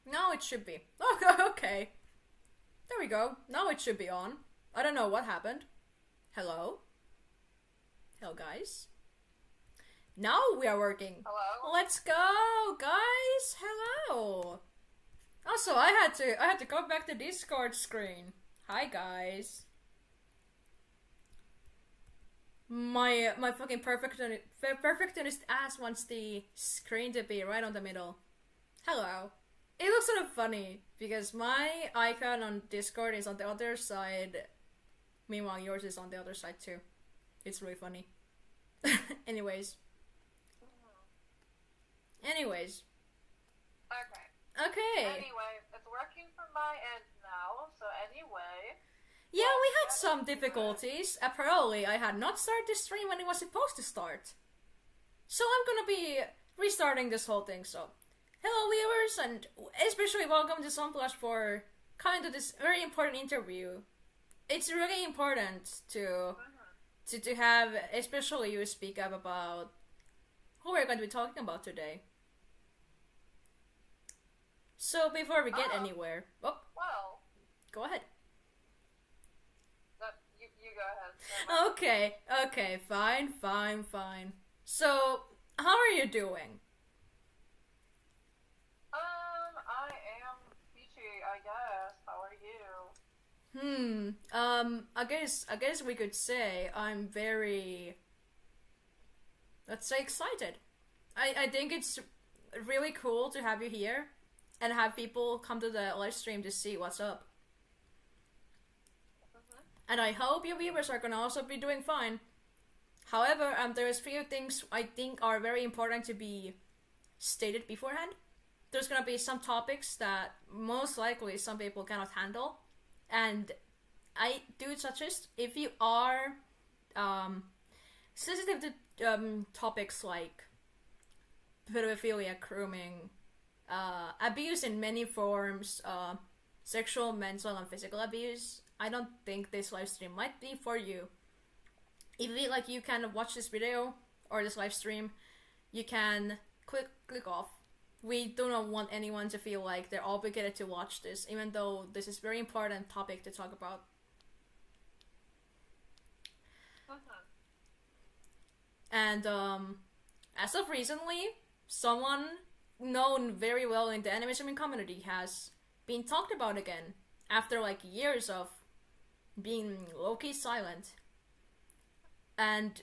Now it should be. Okay, okay. There we go. Now it should be on. I don't know what happened. Hello? Hello, guys. Now we are working. Hello? Let's go, guys. Hello. Also, I had to go back to Discord screen. Hi, guys. My fucking perfectionist ass wants the screen to be right on the middle. Hello. It looks sort of funny because my icon on Discord is on the other side. Meanwhile, yours is on the other side too. It's really funny. Anyways. Anyways. Okay. Okay. Anyway, it's working from my end now, so anyway. Yeah, we had some difficulties. Apparently, I had not started the stream when it was supposed to start. So I'm gonna be restarting this whole thing, so. Hello, viewers, and especially welcome to Zomblush for kind of this very important interview. It's really important to have, especially you, speak up about who we're going to be talking about today. So before we get anywhere, Well, go ahead. you go ahead. Okay, fine. So, how are you doing? I am peachy, I guess. How are you? I guess we could say I'm very, let's say, excited. I think it's really cool to have you here and have people come to the live stream to see what's up. And I hope your viewers are gonna also be doing fine. However, there's few things I think are very important to be stated beforehand. There's gonna be some topics that most likely some people cannot handle, and I do suggest if you are sensitive to topics like pedophilia, grooming, abuse in many forms, sexual, mental, and physical abuse, I don't think this live stream might be for you. If you like, you can watch this video or this live stream, you can click off. We do not want anyone to feel like they're obligated to watch this, even though this is a very important topic to talk about. And as of recently, someone known very well in the animation community has been talked about again after like years of being low-key silent. And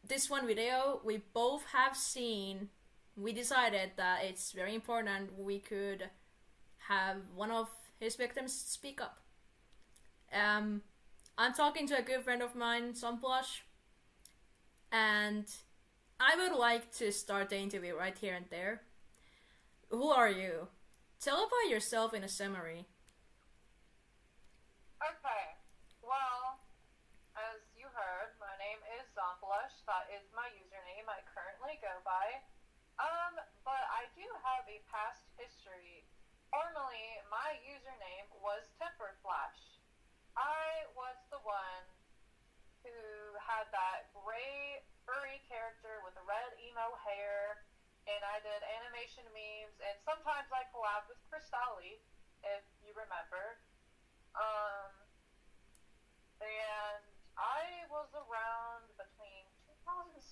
this one video we both have seen, we decided that it's very important we could have one of his victims speak up. I'm talking to a good friend of mine, Zomblush, and I would like to start the interview right here and there. Who are you? Tell about yourself in a summary. Okay. Well, as you heard, my name is Zomblush. That is my username I currently go by. But I do have a past history. Formerly, my username was Temper Flash. I was the one who had that gray, furry character with the red emo hair, and I did animation memes, and sometimes I collabed with Cristali, if you remember. And I was around between 2016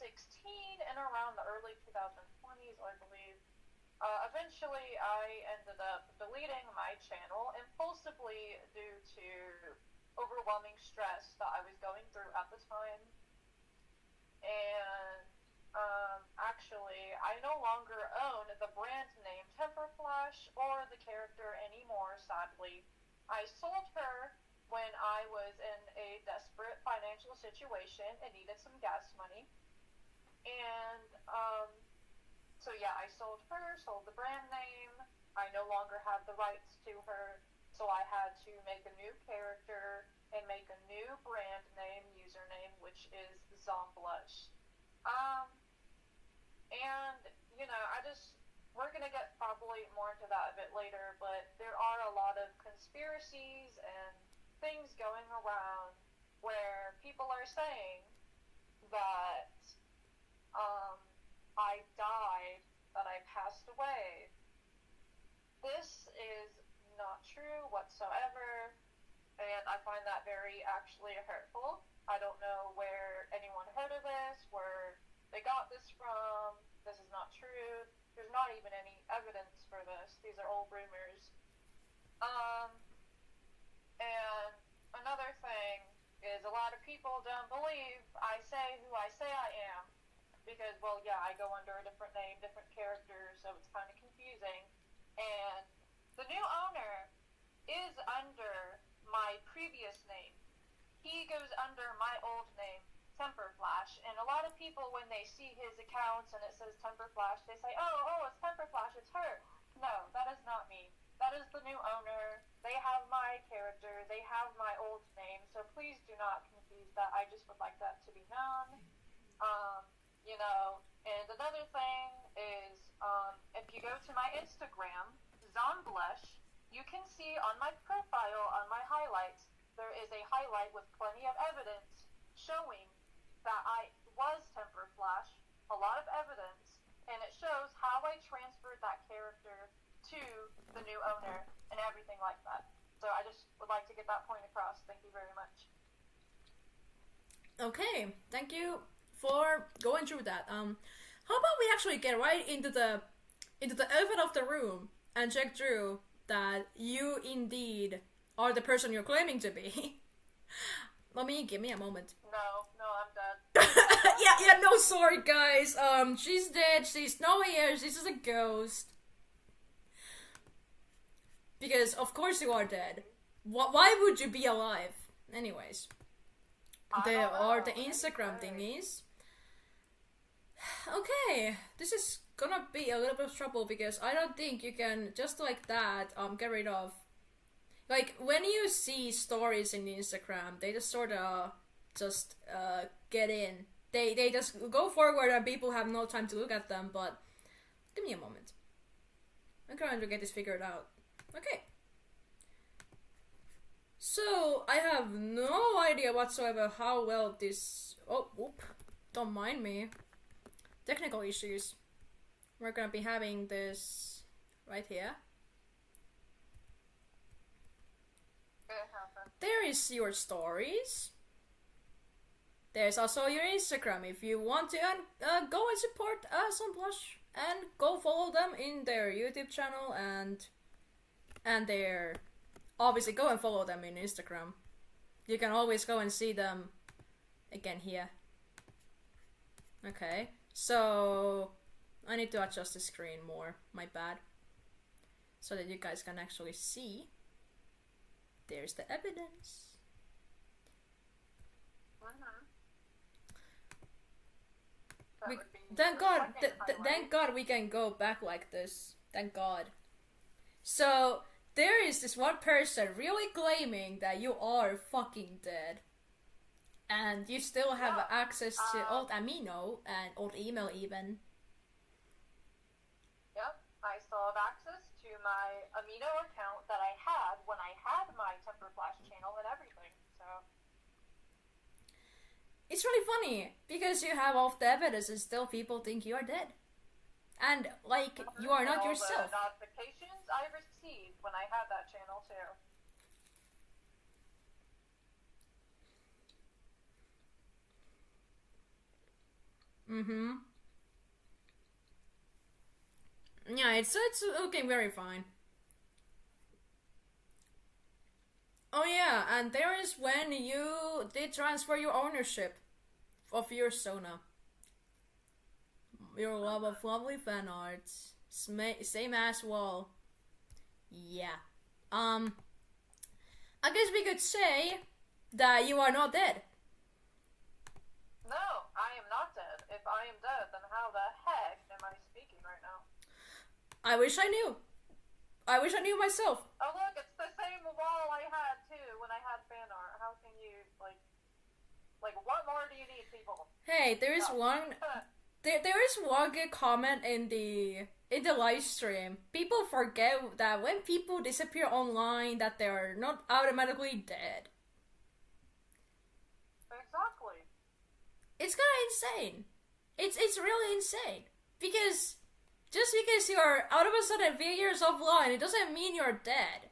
and around the early 2020s, I believe. Eventually, I ended up deleting my channel impulsively due to overwhelming stress that I was going through at the time. And actually, I no longer own the brand name Temperflash or the character anymore, sadly. I sold her when I was in a desperate financial situation and needed some gas money. And, so yeah, I sold her, sold the brand name. I no longer had the rights to her, so I had to make a new character and make a new brand name, username, which is Zomblush. And, you know, we're gonna get probably more into that a bit later, but there are a lot of conspiracies and things going around where people are saying that, I died, that I passed away. This whatsoever, and I find that very actually hurtful. I don't know where anyone heard of this, where they got this from. This is not true. There's not even any evidence for this. These are old rumors. And another thing is a lot of people don't believe I say who I say I am. Because, well, yeah, I go under a different name, different character, so it's kind of confusing. And the new owner is under my previous name. He goes under my old name, Temperflash. And a lot of people, when they see his accounts and it says Temperflash, they say, oh, it's Temperflash, it's her. No, that is not me. That is the new owner. They have my character. They have my old name. So please do not confuse that. I just would like that to be known. And another thing is, if you go to my Instagram, Zomblush, you can see on my profile, on my highlights, there is a highlight with plenty of evidence showing that I was Temperflash, a lot of evidence, and it shows how I transferred that character to the new owner and everything like that. So I just would like to get that point across. Thank you very much. Okay, thank you for going through that. How about we actually get right into the elephant of the room and check through that you indeed are the person you're claiming to be. Give me a moment. No, I'm dead. yeah, no, sorry guys. She's dead. She's nowhere here. She's just a ghost. Because of course you are dead. Why would you be alive? Anyways, there are the Instagram thingies. Okay, this is gonna be a little bit of trouble because I don't think you can just like that get rid of. Like when you see stories in Instagram, they just sort of get in. They just go forward and people have no time to look at them. But give me a moment. I'm trying to get this figured out. Okay. So I have no idea whatsoever how well this. Oh, whoop! Don't mind me. Technical issues. We're gonna be having this right here. There is your stories. There's also your Instagram. If you want to go and support Zomblush and go follow them in their YouTube channel and their obviously go and follow them in Instagram. You can always go and see them again here. Okay, so I need to adjust the screen more. My bad. So that you guys can actually see. There's the evidence. Thank God we can go back like this. Thank God. So there is this one person really claiming that you are fucking dead. And you still have access to old amino and old email even. Yep, I still have access to my amino account that I had when I had my Temperflash channel and everything, so... It's really funny, because you have all the evidence and still people think you are dead. And, like, you are not yourself. The notifications I received when I had that channel, too. Yeah, it's looking very fine. Oh yeah, and there is when you did transfer your ownership of your Sona. Your love of lovely fan art. Same as well. Yeah. I guess we could say that you are not dead. No, I am not dead. If I am dead, then how the heck am I speaking right now? I wish I knew. I wish I knew myself. Oh look, it's the same wall I had too when I had fan art. How can you, like what more do you need, people? Hey, there is one... There is one good comment in the live stream. People forget that when people disappear online, that they are not automatically dead. Exactly. It's kind of insane. It's really insane because just because you're out of a sudden few years offline, it doesn't mean you're dead.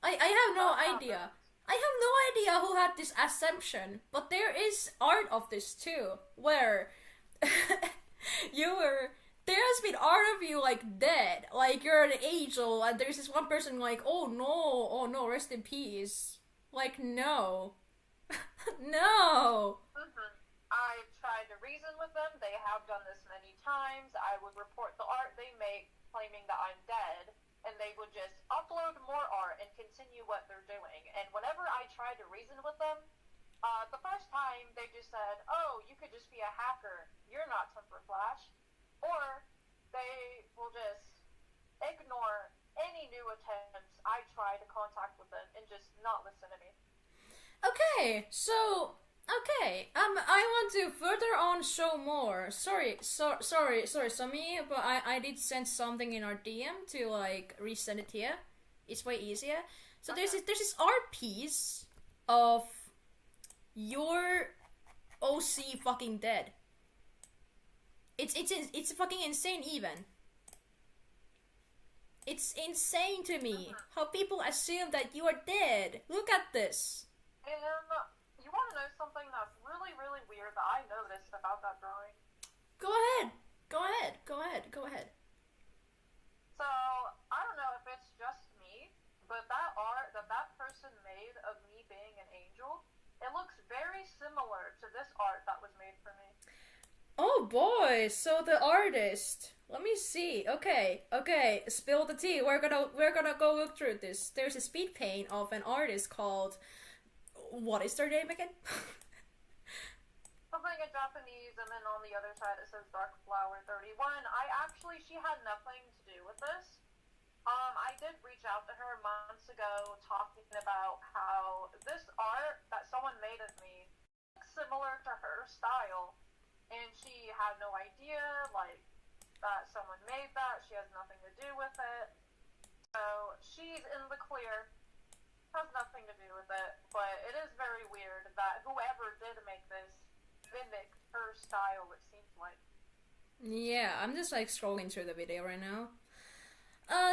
I have no That idea. happens. I have no idea who had this assumption, but there is art of this too, where you were. There has been art of you like dead, like you're an angel, and there's this one person like, oh no, rest in peace. Like no, no. Mm-hmm. I've tried to reason with them. They have done this many times. I would report the art they make claiming that I'm dead, and they would just upload more art and continue what they're doing. And whenever I tried to reason with them, the first time they just said, oh, you could just be a hacker. You're not Temper Flash. Or they will just ignore any new attempts I try to contact with them and just not listen to me. Okay, so I want to further on show more. Sorry, Sami, but I did send something in our DM to like resend it here. It's way easier. So there's this art piece of your OC fucking dead. It's fucking insane even. It's insane to me how people assume that you are dead. Look at this. And you want to know something that's really, really weird that I noticed about that drawing? Go ahead. Go ahead. So, I don't know if it's just me, but that art that person made of me being an angel, it looks very similar to this art that was made for me. Oh boy, so the artist. Let me see. Okay. Spill the tea. We're gonna go look through this. There's a speed paint of an artist called. What is their name again? Something in Japanese, and then on the other side it says Dark Flower 31. She had nothing to do with this. I did reach out to her months ago talking about how this art that someone made of me looks similar to her style. And she had no idea, like, that someone made that. She has nothing to do with it. So, she's in the clear. Has nothing to do with it. But it is very weird that whoever did make this mimicked her style, it seems like. Yeah, I'm just like scrolling through the video right now.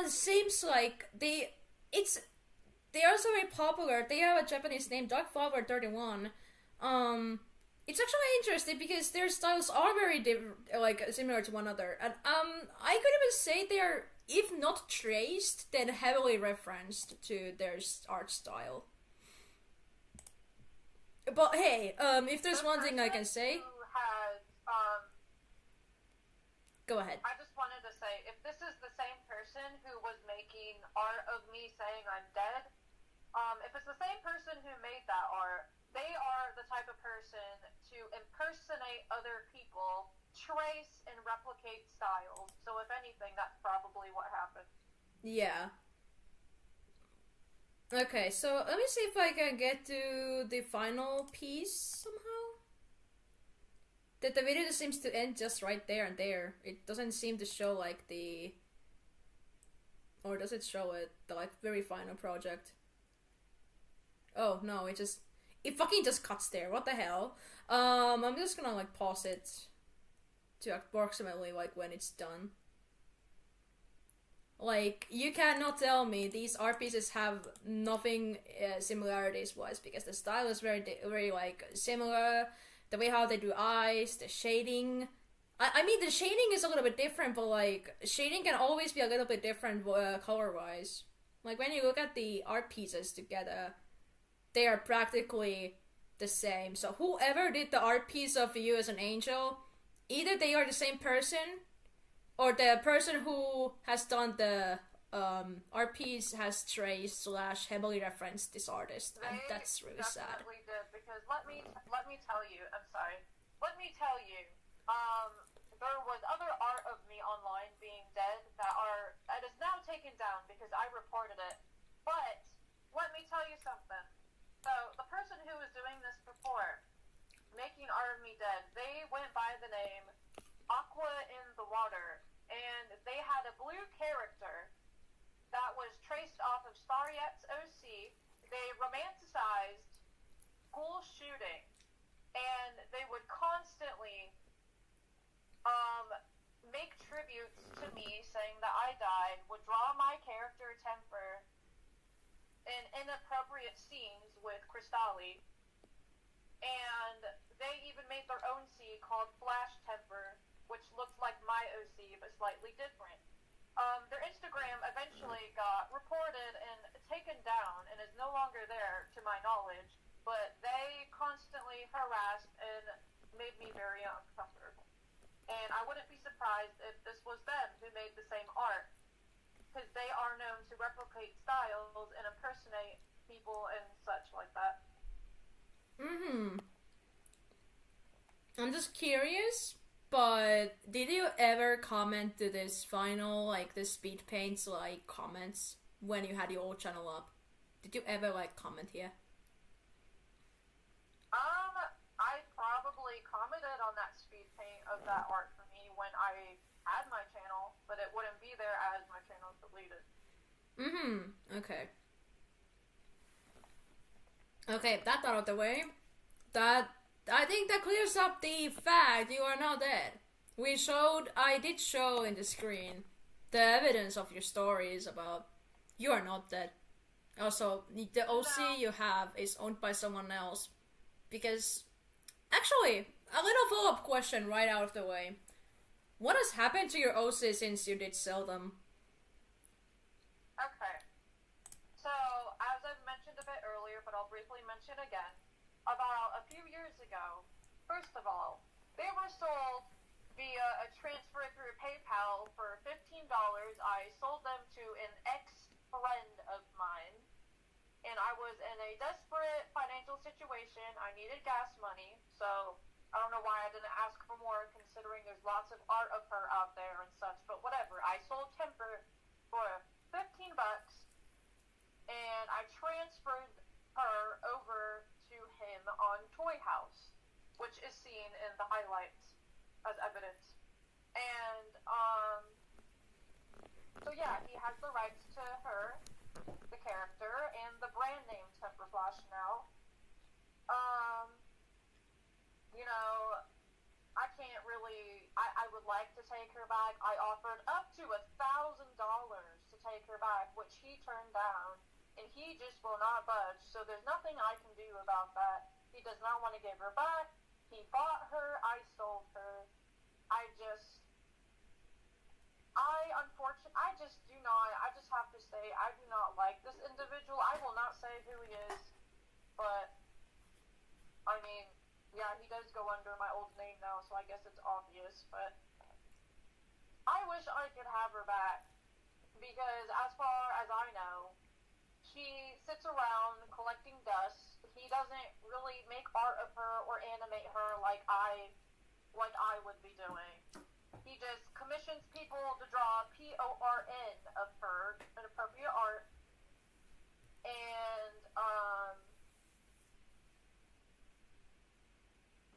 Seems like they are so very popular. They have a Japanese name, Dark Flower 31. It's actually interesting because their styles are very like similar to one another, and I could even say they are, if not traced, then heavily referenced to their art style. But hey, if there's one thing I can say, go ahead. I just wanted to say, if this is the same person who was making art of me saying I'm dead, if it's the same person who made that art, they are the type of person to impersonate other people, trace and replicate styles. So if anything, that's probably what happened. Yeah. Okay, so let me see if I can get to the final piece somehow. That the video just seems to end just right there and there. It doesn't seem to show like the... Or does it show it? The like very final project? Oh, no, it fucking just cuts there. What the hell? I'm just gonna like pause it to approximately like when it's done. Like, you cannot tell me these art pieces have nothing similarities wise, because the style is very like similar. The way how they do eyes, the shading. I mean, the shading is a little bit different, but like shading can always be a little bit different color wise. Like when you look at the art pieces together, they are practically the same. So whoever did the art piece of you as an angel, either they are the same person, or the person who has done the art piece has traced / heavily referenced this artist, and that's really sad. Definitely did, because let me tell you, I'm sorry. Let me tell you, there was other art of me online being dead that is now taken down because I reported it. But let me tell you something. So the person who was doing this before, making art of me dead, they went by the name Aqua in the Water, and they had a blue character that was traced off of Stariet's OC. They romanticized school shooting, and they would constantly make tributes to me saying that I died, would draw my character Temper in inappropriate scenes with Cristali, and they even made their own C called Flash Temper, which looks like my OC but slightly different. Their Instagram eventually got reported and taken down and is no longer there to my knowledge, but they constantly harassed and made me very uncomfortable. And I wouldn't be surprised if this was them who made the same art, because they are known to replicate styles and impersonate people and such like that. I'm just curious, but did you ever comment to this final, like, the speed paints, like, comments when you had your old channel up? Did you ever, like, comment here? I probably commented on that speed paint of that art for me when I had my channel, but it wouldn't be there as my channel is deleted. Okay. Okay, that out of the way. I think that clears up the fact you are not dead. I did show in the screen the evidence of your stories about you are not dead. Also, the OC you have is owned by someone else. Because, actually, a little follow-up question right out of the way. What has happened to your OC since you did sell them? Okay. So, as I've mentioned a bit earlier, but I'll briefly mention again, about a few years ago, first of all, they were sold via a transfer through PayPal for $15. I sold them to an ex-friend of mine, and I was in a desperate financial situation. I needed gas money, so I don't know why I didn't ask for more, considering there's lots of art of her out there and such, but whatever. I sold Temper for $15, and I transferred her over to him on Toy House, which is seen in the highlights as evidence. And, so yeah, he has the rights to her, the character, and the brand name Temperflash now. You know, I can't really, I would like to take her back. I offered up to $1,000 to take her back, which he turned down, and he just will not budge, so there's nothing I can do about that. He does not want to give her back. He bought her, I sold her. I just have to say, I do not like this individual. I will not say who he is, but, I mean, yeah, he does go under my old name now, so I guess it's obvious, but I wish I could have her back, because as far as I know, she sits around collecting dust. He doesn't really make art of her or animate her like I would be doing. He just commissions people to draw PORN of her, inappropriate art, and,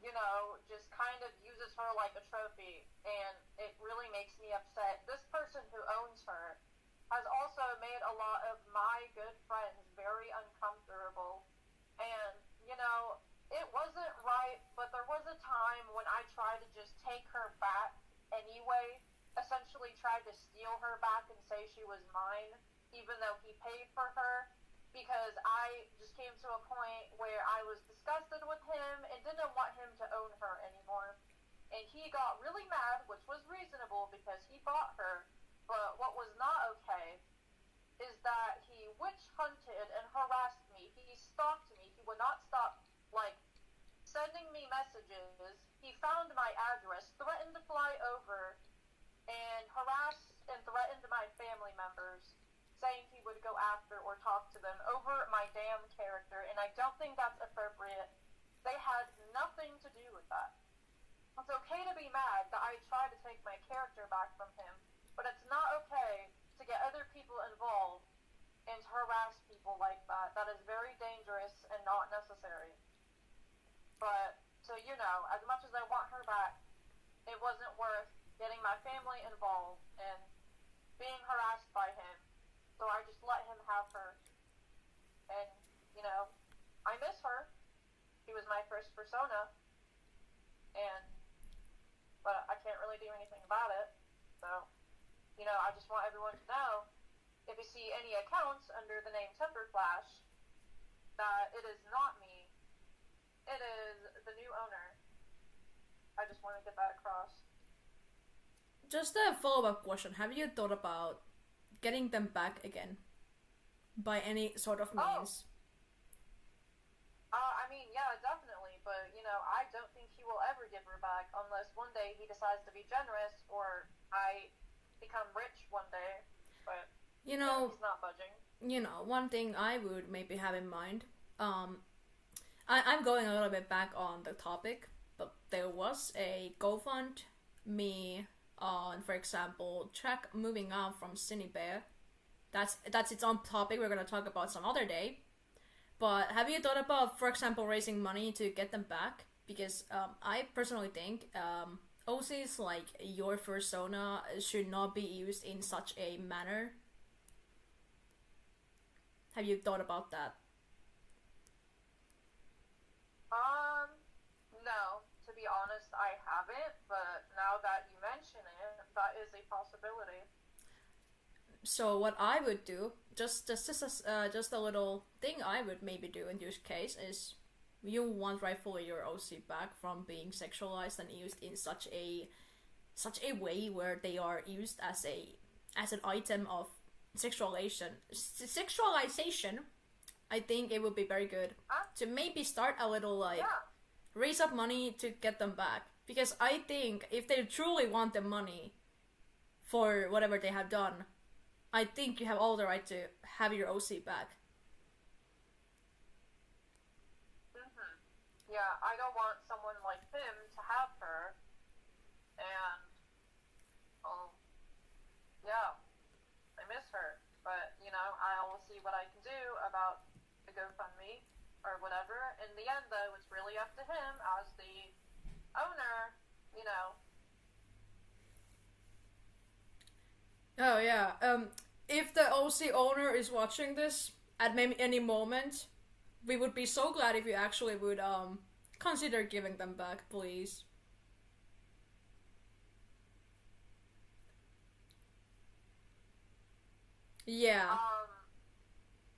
you know, just kind of uses her like a trophy, and it really makes me upset. This person who owns her has also made a lot of my good friends very uncomfortable, and, you know, it wasn't right, but there was a time when I tried to just take her back anyway, essentially tried to steal her back and say she was mine, even though he paid for her, because I just came to a point where I was disgusted with him and didn't want him to own her anymore. And he got really mad, which was reasonable because he bought her, but what was not okay is that he witch hunted and harassed me. He stalked me. He would not stop, like, sending me messages. He found my address, threatened to fly over, and harassed and threatened my family members, saying he would go after or talk to them over my damn character, and I don't think that's appropriate. They had nothing to do with that. It's okay to be mad that I tried to take my character back from him, but it's not okay to get other people involved and to harass people like that. That is very dangerous and not necessary. But, so you know, as much as I want her back, it wasn't worth getting my family involved and being harassed by him. So I just let him have her. And, you know, I miss her. He was my first persona. But I can't really do anything about it. So, you know, I just want everyone to know, if you see any accounts under the name Temperflash, that it is not me. It is the new owner. I just want to get that across. Just a follow-up question. Have you thought about getting them back again? By any sort of means? I mean, yeah, definitely. But, you know, I don't think he will ever give her back unless one day he decides to be generous or I become rich one day. But, you know, he's not budging. You know, one thing I would maybe have in mind, I'm going a little bit back on the topic, but there was a GoFundMe on, for example, Track moving out from Cinebear. That's its own topic we're going to talk about some other day. But have you thought about, for example, raising money to get them back? Because I personally think OCs like your persona should not be used in such a manner. Have you thought about that? No. To be honest, I haven't. But now that you mention it, that is a possibility. So what I would do, just a little thing I would maybe do in this case is, you want rightfully your OC back from being sexualized and used in such a way where they are used as an item of sexualization. I think it would be very good to maybe start a little raise up money to get them back, because I think if they truly want the money for whatever they have done, I think you have all the right to have your OC back. Yeah, I don't want someone like him to have her. And, yeah, I miss her. But, you know, I'll see what I can do about the GoFundMe or whatever. In the end, though, it's really up to him as the owner, you know. Oh, yeah. If the OC owner is watching this at maybe any moment, we would be so glad if you actually would consider giving them back, please. Yeah.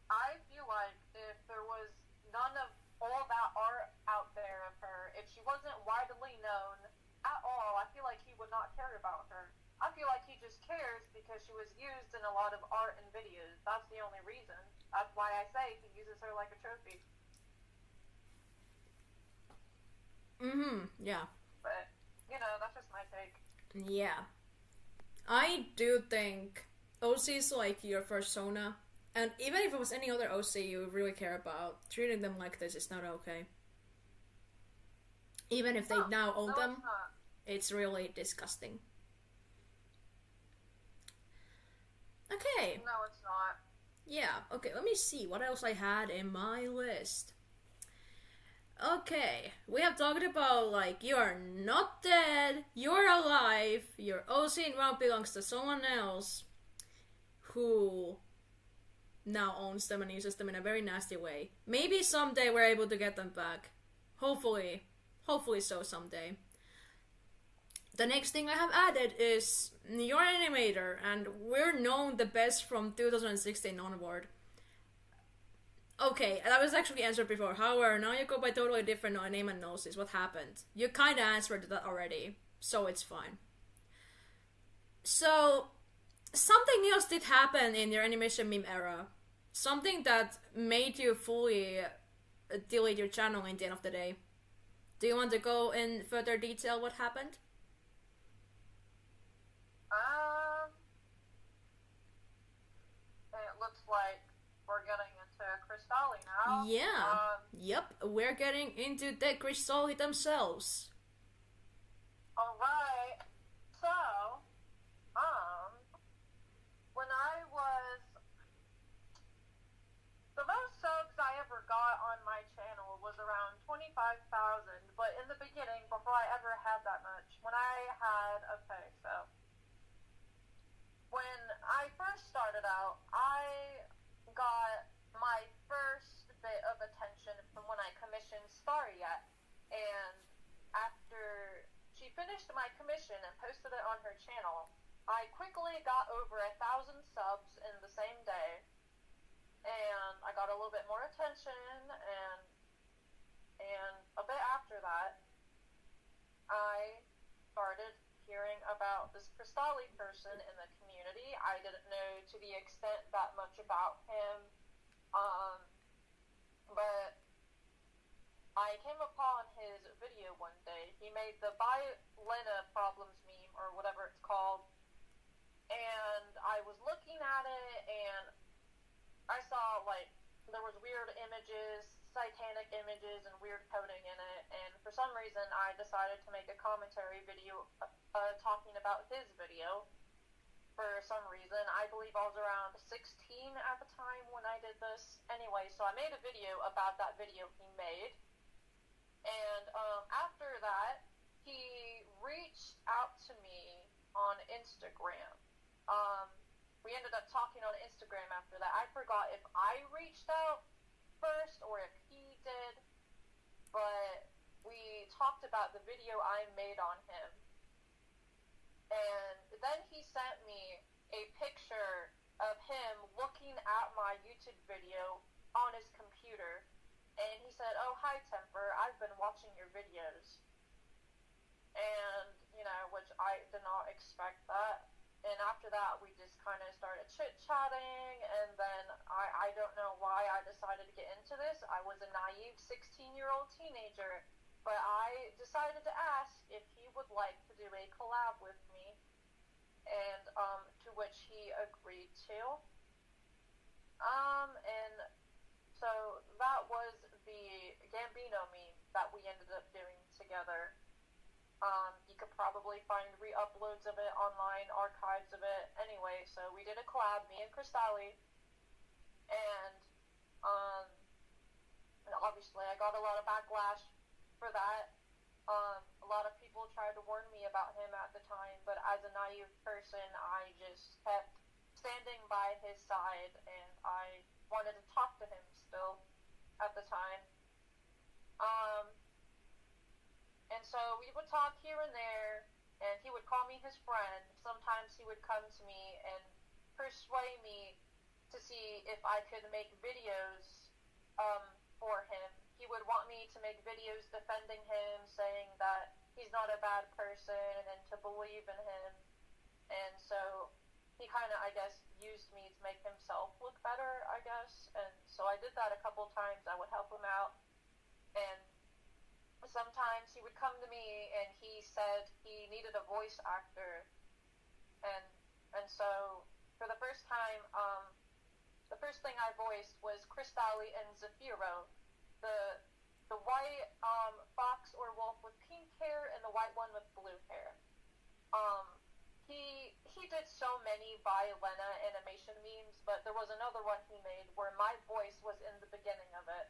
I feel like if there was none of all that art out there of her, if she wasn't widely known at all, I feel like he would not care about her. I feel like he just cares because she was used in a lot of art and videos. That's the only reason. That's why I say he uses her like a trophy. Yeah. But, you know, that's just my take. Yeah. I do think OCs like your persona, and even if it was any other OC you really care about, treating them like this is not okay. Even if they now own them, it's really disgusting. Okay. No, it's not. Yeah, okay, let me see what else I had in my list. Okay, we have talked about, like, you are not dead, you're alive, your OC now belongs to someone else who now owns them and uses them in a very nasty way. Maybe someday we're able to get them back. Hopefully so someday. The next thing I have added is your animator, and we're known the best from 2016 onward. Okay, that was actually answered before. However, now you go by totally different name and gnosis. What happened? You kinda answered that already, so it's fine. So, something else did happen in your animation meme era. Something that made you fully delete your channel in the end of the day. Do you want to go in further detail what happened? It looks like we're getting into Cristali now. Yeah. Yep, we're getting into the Cristali themselves. Alright. So, when I was... The most subs I ever got on my channel was around 25,000, but in the beginning, before I ever had that much, when I had... Okay, so... When I first started out, I got my first bit of attention from when I commissioned Starryet, and after she finished my commission and posted it on her channel, I quickly got over 1,000 subs in the same day, and I I got a little bit more attention, and a bit after that, I started hearing about this Cristali person in the community. I didn't know to the extent that much about him, but I came upon his video one day. He made the Buy Lena Problems meme, or whatever it's called, and I was looking at it, and I saw, like, there was weird images, satanic images, and weird coding in it, and for some reason I decided to make a commentary video talking about his video. For some reason, I believe I was around 16 at the time when I did this. Anyway, so I made a video about that video he made, and after that, he reached out to me on Instagram. We ended up talking on Instagram after that. I forgot if I reached out first or if he did, but we talked about the video I made on him. And then he sent me a picture of him looking at my YouTube video on his computer, and he said, "Oh, hi, Temper, I've been watching your videos." And, you know, which I did not expect that. And after that, we just kind of started chit-chatting, and then I don't know why I decided to get into this. I was a naive 16-year-old teenager, but I decided to ask if he would like to do a collab with me, and to which he agreed to. And so that was the Gambino meme that we ended up doing together. You could probably find re-uploads of it online, archives of it. Anyway, so we did a collab, me and Cristali, and obviously I got a lot of backlash for that. A lot of people tried to warn me about him at the time, but as a naive person, I just kept standing by his side, and I wanted to talk to him still at the time. And so we would talk here and there, and he would call me his friend. Sometimes he would come to me and persuade me to see if I could make videos for him. He would want me to make videos defending him, saying that he's not a bad person and to believe in him. And so he kind of, I guess, used me to make himself look better, I guess. And so I did that a couple times. I would help him out. And sometimes he would come to me and he said he needed a voice actor, and so for the first time, the first thing I voiced was Cristali and Zafiro, the white fox or wolf with pink hair and the white one with blue hair. He did so many Violena animation memes, but there was another one he made where my voice was in the beginning of it.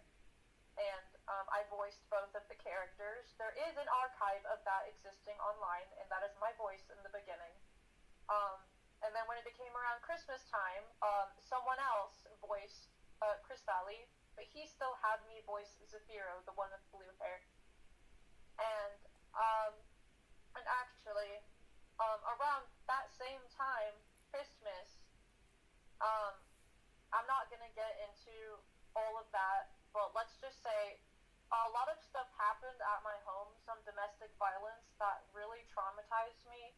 And I voiced both of the characters. There is an archive of that existing online, and that is my voice in the beginning. And then when it became around Christmas time, someone else voiced Cristali, but he still had me voice Zafiro, the one with blue hair. And actually, around that same time, Christmas, I'm not gonna get into all of that, but let's just say a lot of stuff happened at my home, some domestic violence that really traumatized me,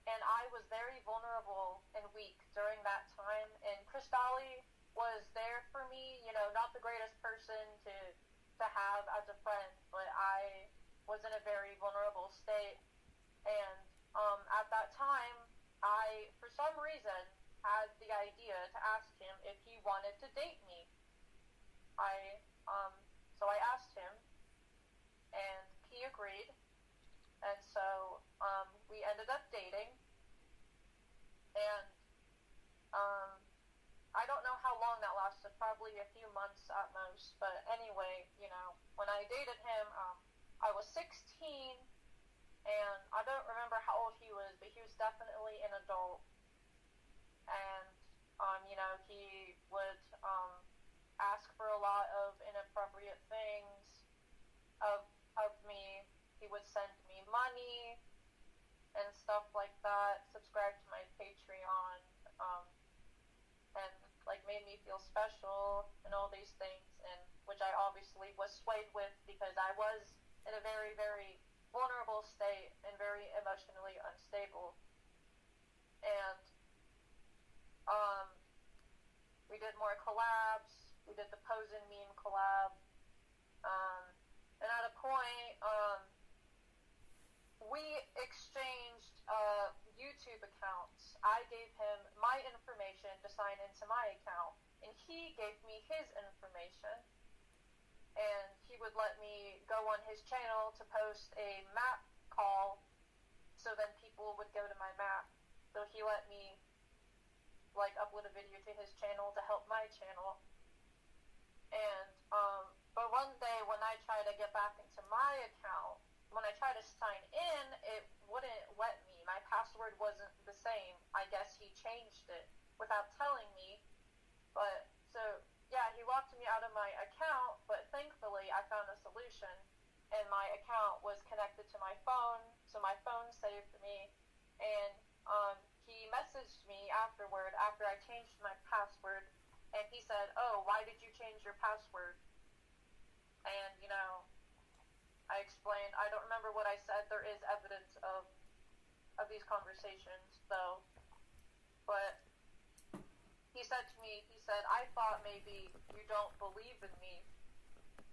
and I was very vulnerable and weak during that time, and Cristali was there for me, you know, not the greatest person to have as a friend, but I was in a very vulnerable state, and at that time, I, for some reason, had the idea to ask him if he wanted to date me. So I asked him, and he agreed, and so we ended up dating, and I don't know how long that lasted, probably a few months at most, but anyway, you know, when I dated him, I was 16, and I don't remember how old he was, but he was definitely an adult, and, you know, he would, ask for a lot of inappropriate things of me. He would send me money and stuff like that, subscribe to my Patreon, and like made me me feel special and all these things, and which I obviously was swayed with because I was in a very, very vulnerable state and very emotionally unstable. And we did more collabs. We did the Pose and Meme collab. And at a point, we exchanged YouTube accounts. I gave him my information to sign into my account, and he gave me his information. And he would let me go on his channel to post a map call, so then people would go to my map. So he let me upload a video to his channel to help my channel. And but one day when I tried to get back into my account, when I tried to sign in, it wouldn't let me. My password wasn't the same. I guess he changed it without telling me. But so yeah, he locked me out of my account, but thankfully I found a solution, and my account was connected to my phone, so my phone saved me. And he messaged me afterward, after I changed my password, and he said, "Oh, why did you change your password?" And, I explained, I don't remember what I said. There is evidence of these conversations, though. But he said to me, "I thought maybe you don't believe in me,"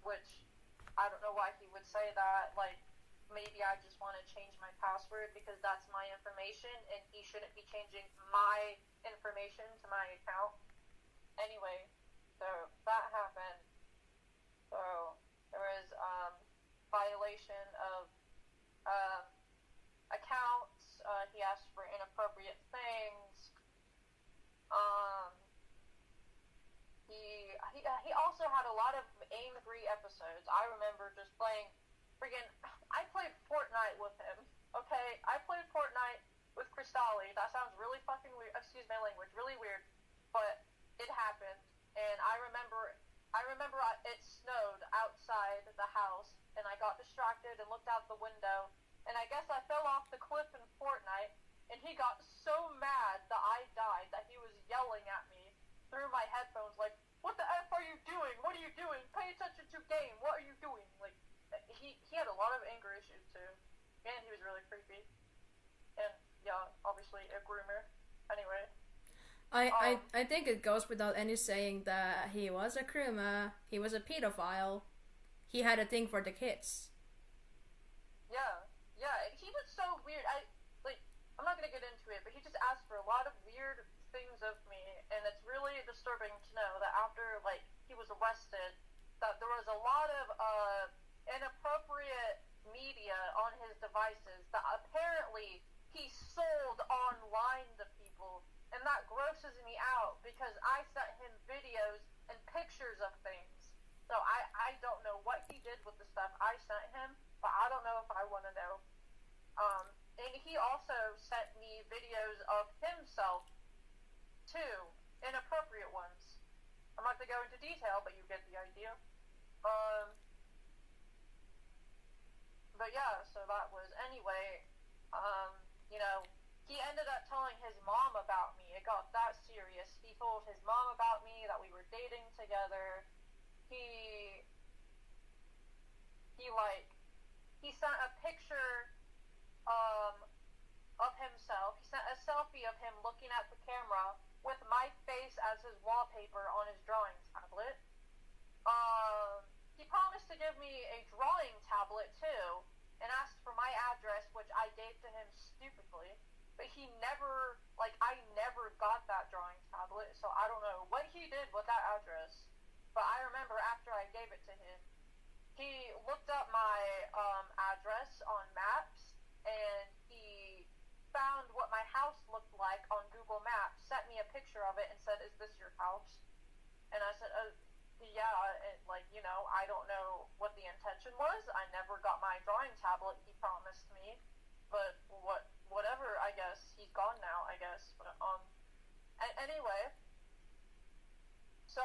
which I don't know why he would say that. Maybe I just want to change my password because that's my information, and he shouldn't be changing my information to my account. Anyway, so that happened. So there was violation of accounts. He asked for inappropriate things. He also had a lot of angry episodes. I remember just playing I played Fortnite with him. Okay, I played Fortnite with Cristali. That sounds really fucking weird. Excuse my language, really weird, but it happened. And I remember it snowed outside the house, and I got distracted and looked out the window, and I guess I fell off the cliff in Fortnite, and he got so mad that I died that he was yelling at me through my headphones, "What the F are you doing? What are you doing? Pay attention to game. What are you doing?" He had a lot of anger issues too, and he was really creepy, and yeah, obviously a groomer. Anyway, I think it goes without any saying that he was a groomer, he was a pedophile, he had a thing for the kids. Yeah, he was so weird. I'm not gonna get into it, but he just asked for a lot of weird things of me, and it's really disturbing to know that after he was arrested, that there was a lot of inappropriate media on his devices that apparently he sold online to people, and that grosses me out because I sent him videos and pictures of things. So I don't know what he did with the stuff I sent him, but I don't know if I want to know. And he also sent me videos of himself too, inappropriate ones. I'm not going to go into detail, but you get the idea. But yeah, so that was, anyway, he ended up telling his mom about me. It got that serious. He told his mom about me, that we were dating together. He sent a picture, of himself. He sent a selfie of him looking at the camera with my face as his wallpaper on his drawing tablet. He promised to give me a drawing tablet too, and asked for my address, which I gave to him stupidly. But he never, I never got that drawing tablet, so I don't know what he did with that address. But I remember after I gave it to him, he looked up my address on Maps, and he found what my house looked like on Google Maps, sent me a picture of it, and said, "Is this your house?" And I said, yeah, and I don't know what the intention was. I never got my drawing tablet he promised me, but whatever, I guess. He's gone now, I guess. But, anyway, so,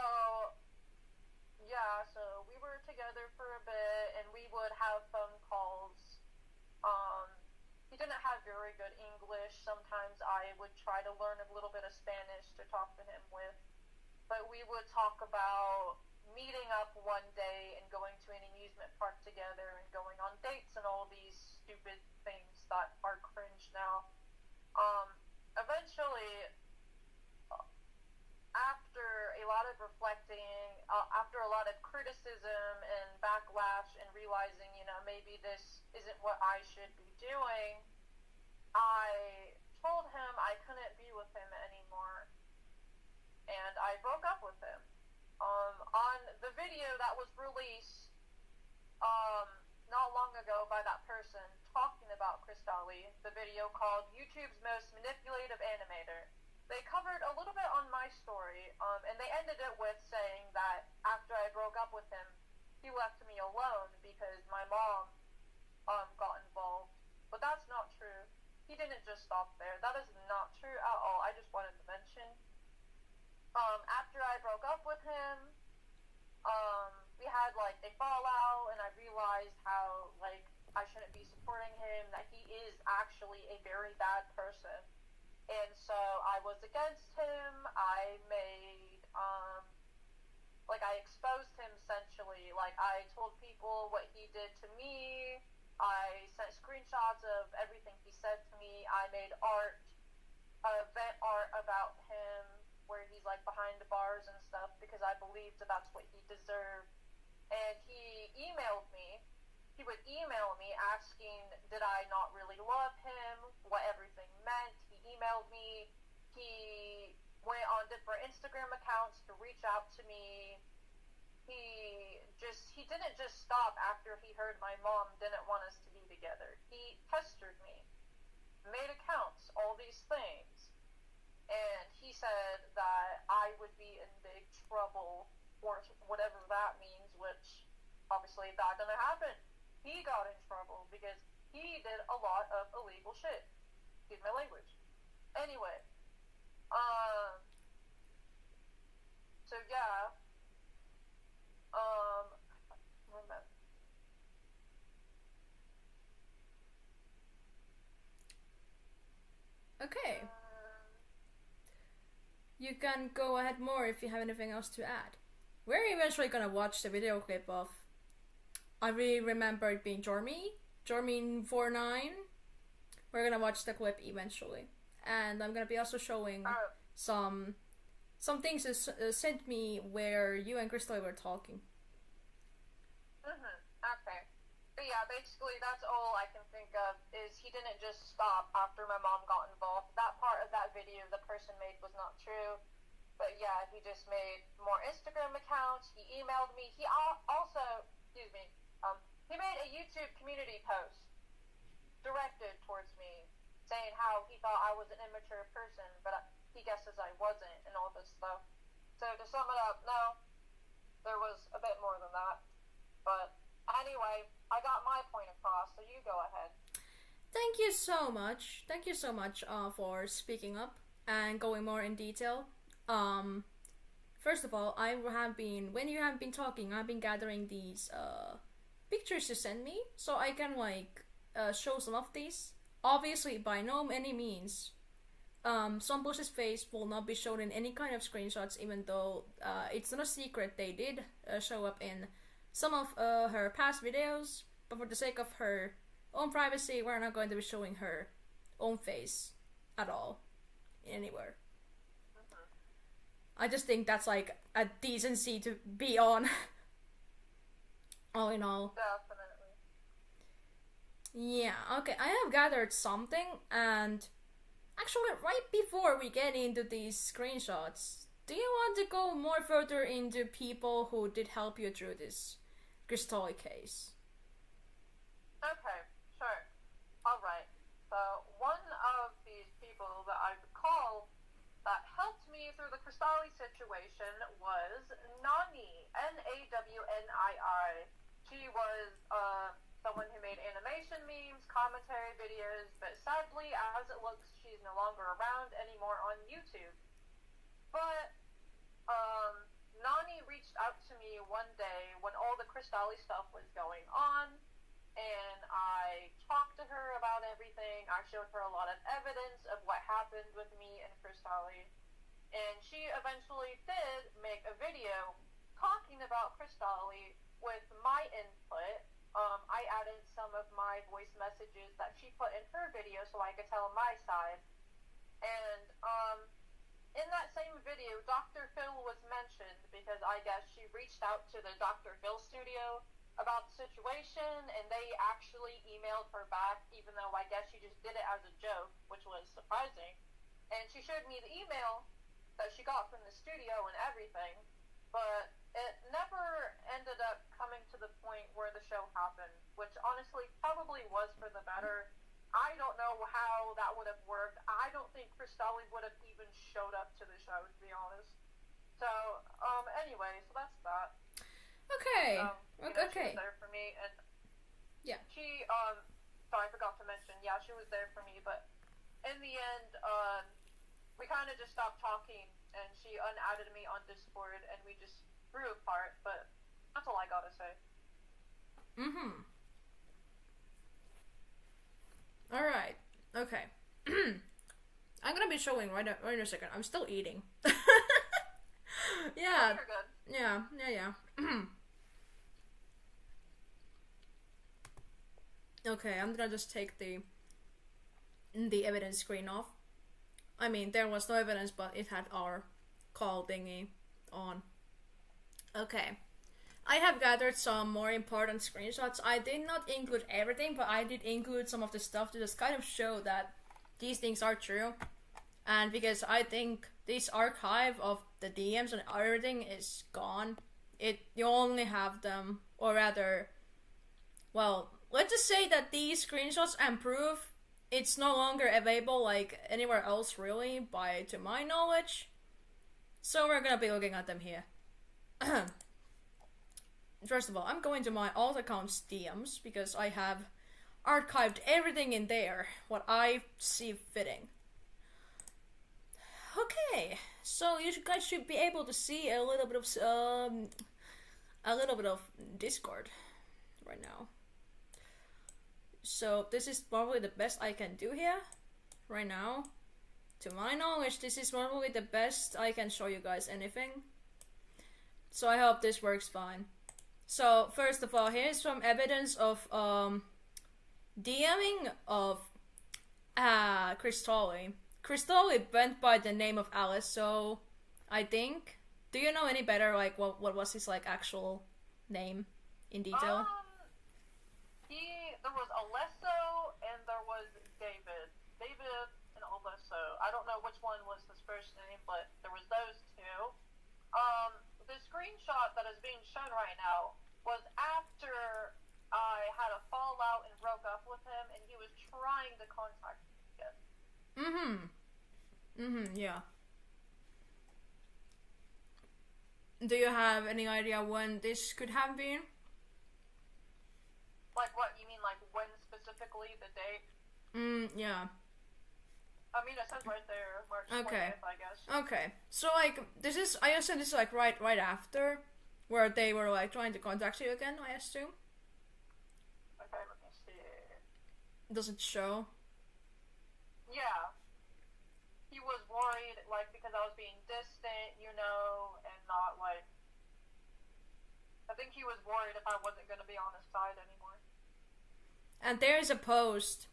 yeah, so we were together for a bit, and we would have phone calls. He didn't have very good English. Sometimes I would try to learn a little bit of Spanish to talk to him with. but we would talk about meeting up one day and going to an amusement park together and going on dates and all these stupid things that are cringe now. Eventually, after a lot of reflecting, after a lot of criticism and backlash and realizing, maybe this isn't what I should be doing, I told him I couldn't be with him anymore. And I broke up with him. On the video that was released not long ago by that person talking about Cristali, the video called YouTube's Most Manipulative Animator, they covered a little bit on my story, and they ended it with saying that after I broke up with him, he left me alone because my mom got involved. But that's not true. He didn't just stop there. That is not true at all. I just wanted to mention. After I broke up with him, we had like a fallout, and I realized how I shouldn't be supporting him, that he is actually a very bad person. And so I was against him. I made, I exposed him essentially. I told people what he did to me. I sent screenshots of everything he said to me. I made vent art about him, where he's behind the bars and stuff, because I believed that's what he deserved. And he emailed me. He would email me asking, did I not really love him, what everything meant. He emailed me. He went on different Instagram accounts to reach out to me. He didn't just stop after he heard my mom didn't want us to be together. He pestered me, made accounts, all these things. And he said that I would be in big trouble, or whatever that means, which obviously that didn't happen. He got in trouble because he did a lot of illegal shit. Excuse my language. Anyway, so yeah, okay. You can go ahead more if you have anything else to add. We're eventually gonna watch the video clip of, I really remember it being Jormin49. We're gonna watch the clip eventually. And I'm gonna be also showing some things sent me where you and Cristali were talking. Okay. But yeah, basically that's all I can think of, is he didn't just stop after my mom got involved. That part of that video the person made was not true. But yeah, he just made more Instagram accounts. He emailed me. He also, he made a YouTube community post directed towards me, saying how he thought I was an immature person, but he guesses I wasn't, and all this stuff. So to sum it up, no, there was a bit more than that. But anyway, I got my point across, so you go ahead. Thank you so much. Thank you so much for speaking up and going more in detail. First of all, when you have been talking, I've been gathering these pictures you send me, so I can show some of these. Obviously, by no any means, Zomblush's face will not be shown in any kind of screenshots, even though it's not a secret they did show up in some of her past videos, but for the sake of her own privacy, we're not going to be showing her own face at all, anywhere. I just think that's a decency to be on. All in all. Definitely. Yeah, okay, I have gathered something, and actually right before we get into these screenshots, do you want to go more further into people who did help you through this Cristali case? Okay, sure. Alright, so one of these people that I recall that helped me through the Cristali situation was Nani, Nawnnii. She was someone who made animation memes, commentary videos, but sadly, as it looks, she's no longer around anymore on YouTube. But Nani reached out to me one day when all the Cristali stuff was going on, and I talked to her about everything. I showed her a lot of evidence of what happened with me and Cristali, And she eventually did make a video talking about Cristali with my input. I added some of my voice messages that she put in her video so I could tell my side. And in that same video, Dr. Phil was mentioned because I guess she reached out to the Dr. Phil studio about the situation, and they actually emailed her back, even though I guess she just did it as a joke, which was surprising. And she showed me the email that she got from the studio and everything, but it never ended up coming to the point where the show happened, which honestly probably was for the better. I don't know how that would have worked. I don't think Cristali would have even showed up to the show, to be honest. So, anyway, so that's that. Okay. Okay. She was there for me, and yeah. She, sorry, I forgot to mention, yeah, she was there for me, but in the end, we kind of just stopped talking, and she unadded me on Discord, and we just grew apart, but that's all I gotta say. Alright, okay. I'm gonna be showing right in a second. I'm still eating. Yeah. Oh, you're good. Yeah. Okay, I'm gonna just take the evidence screen off. I mean, there was no evidence, but it had our call thingy on. Okay. I have gathered some more important screenshots. I did not include everything, but I did include some of the stuff to just kind of show that these things are true. And because I think this archive of the DMs and everything is gone, you only have them, or rather, well, let's just say that these screenshots and proof, it's no longer available like anywhere else really, to my knowledge. So we're gonna be looking at them here. First of all, I'm going to my alt account's DMs because I have archived everything in there, what I see fitting. Okay, so you guys should be able to see a little bit of Discord right now. So this is probably the best I can do here right now. To my knowledge, this is probably the best I can show you guys anything. So I hope this works fine. So first of all, here's some evidence of DMing of Cristali. Cristali went by the name of Alice, so I think. Do you know any better, like what was his like actual name in detail? There was Alesso and there was David. David and Alesso. I don't know which one was his first name, but there was those two. The screenshot that is being shown right now was after I had a fallout and broke up with him, and he was trying to contact me again. Yeah. Do you have any idea when this could have been? Like what? You mean like when specifically, the date? Yeah. I mean, it says right there, March 20th, I guess. Okay. So, like, I assume this is, like, right after, where they were, like, trying to contact you again, I assume? Okay, let me see. Does it show? Yeah. He was worried, like, because I was being distant, and not, like... I think he was worried if I wasn't going to be on his side anymore. And there's a post...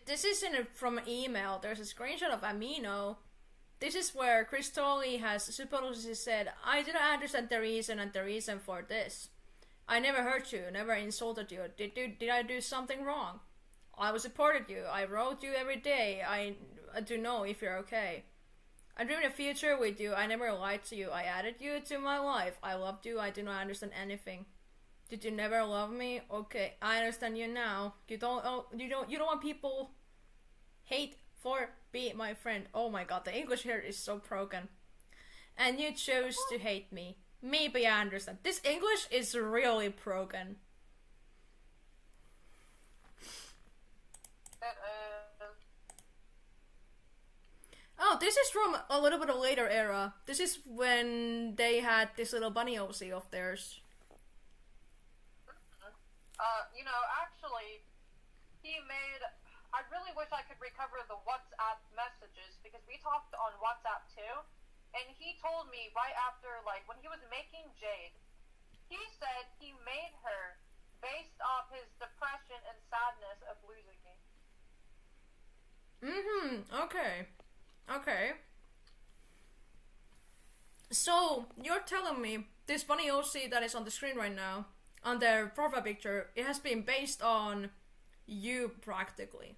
This isn't from an email. There's a screenshot of Amino. This is where Cristali has supposedly said, I didn't understand the reason for this. I never hurt you, never insulted you. Did I do something wrong? I supported you. I wrote you every day. I do know if you're okay. I dreamed a future with you. I never lied to you. I added you to my life. I loved you. I do not understand anything. Did you never love me? Okay, I understand you now. You don't want people hate for be my friend. Oh my god, the English here is so broken. And you chose to hate me. Maybe I understand. This English is really broken. Oh, this is from a little bit of later era. This is when they had this little bunny OC of theirs. Actually, I really wish I could recover the WhatsApp messages, because we talked on WhatsApp too, and he told me right after, like, when he was making Jade, he said he made her based off his depression and sadness of losing me. Okay. Okay. So, you're telling me this bunny OC that is on the screen right now, on their profile picture, it has been based on you practically.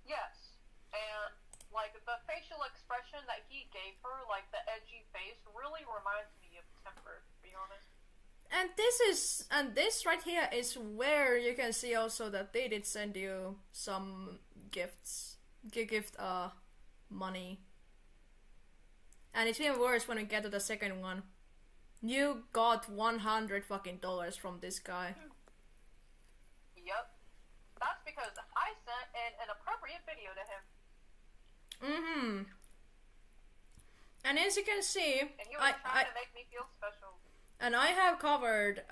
Yes. And, like, the facial expression that he gave her, like, the edgy face, really reminds me of Temper, to be honest. And this right here is where you can see also that they did send you some gifts, money. And it's even worse when we get to the second one. You got $100 fucking from this guy. Yep. That's because I sent an appropriate video to him. And as you can see, and he was trying to make me feel special. And I have covered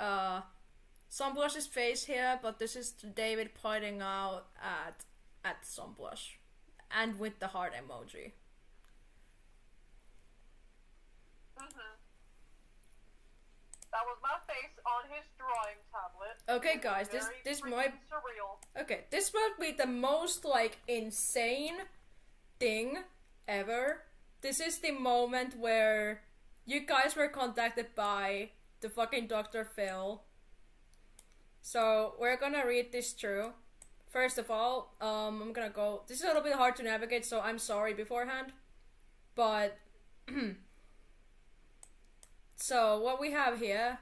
Zomblush's face here, but this is David pointing out at Zomblush, and with the heart emoji. That was my face on his drawing tablet. Okay, guys, this might surreal. Okay, this might be the most like insane thing ever. This is the moment where you guys were contacted by the fucking Dr. Phil. So we're gonna read this through. First of all, I'm gonna go. This is a little bit hard to navigate, so I'm sorry beforehand. But so what we have here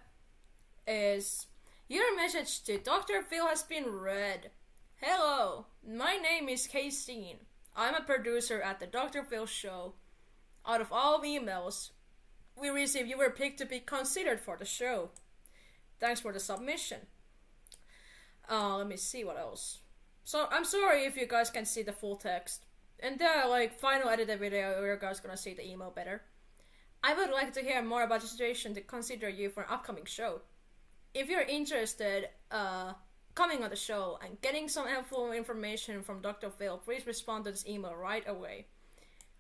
is your message to Dr. Phil has been read. Hello, my name is Kaysine. I'm a producer at the Dr. Phil show. Out of all emails we received, you were picked to be considered for the show. Thanks for the submission. Let me see what else. So I'm sorry if you guys can see the full text. In the like final edited video, you're guys gonna see the email better. I would like to hear more about the situation to consider you for an upcoming show. If you're interested, coming on the show and getting some helpful information from Dr. Phil, please respond to this email right away.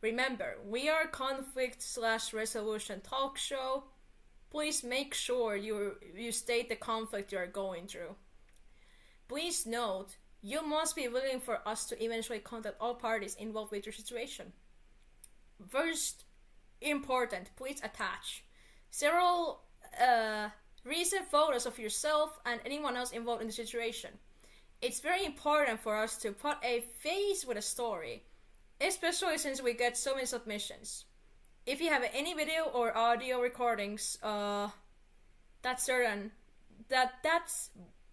Remember, we are a conflict/resolution talk show. Please make sure you state the conflict you are going through. Please note, you must be willing for us to eventually contact all parties involved with your situation. First, important, please attach several recent photos of yourself and anyone else involved in the situation. It's very important for us to put a face with a story, especially since we get so many submissions. If you have any video or audio recordings that's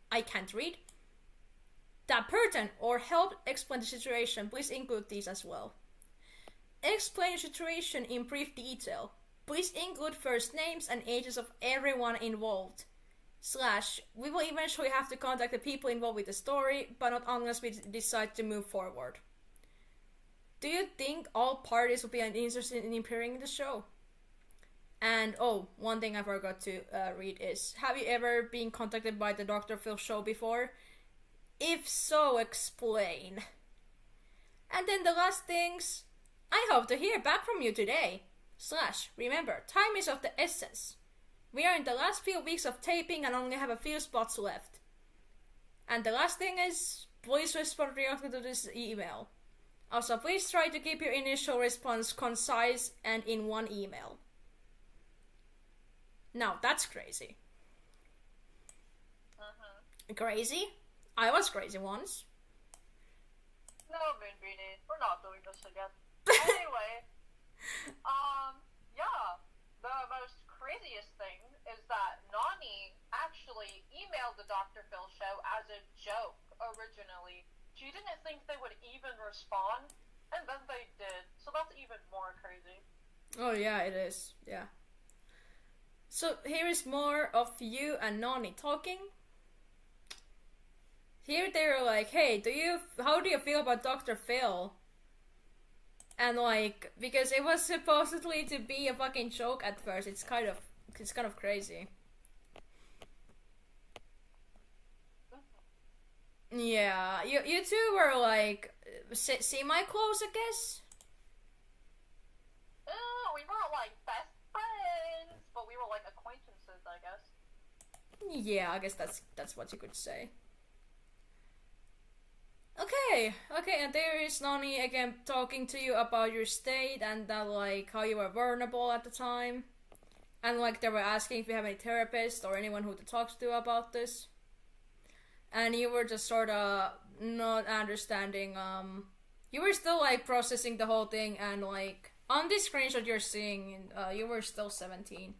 I can't read, that pertain or help explain the situation, please include these as well. Explain the situation in brief detail. Please include first names and ages of everyone involved. / we will eventually have to contact the people involved with the story, but not unless we decide to move forward. Do you think all parties will be interested in appearing in the show? And one thing I forgot to read is, have you ever been contacted by the Dr. Phil show before? If so, explain. And then the last things, I hope to hear back from you today. / remember, time is of the essence. We are in the last few weeks of taping and only have a few spots left. And the last thing is, please respond directly to this email. Also, please try to keep your initial response concise and in one email. Now, that's crazy. Crazy? I was crazy once. No, Moonbeanie, we're not doing this again. Anyway, yeah, the most craziest thing is that Nani actually emailed the Dr. Phil show as a joke originally. She didn't think they would even respond, and then they did, so that's even more crazy. Oh yeah, it is, yeah. So here is more of you and Nani talking. Here they're like, hey, how do you feel about Dr. Phil? And like, because it was supposedly to be a fucking joke at first, it's kind of crazy. Yeah, you two were like semi-close, I guess? we weren't like best friends, but we were like acquaintances, I guess. Yeah, I guess that's what you could say. Okay, and there is Nani again talking to you about your state and that like how you were vulnerable at the time. And like they were asking if you have any therapist or anyone who to talk to about this. And you were just sort of not understanding, you were still like processing the whole thing, and like on this screenshot you're seeing, you were still 17.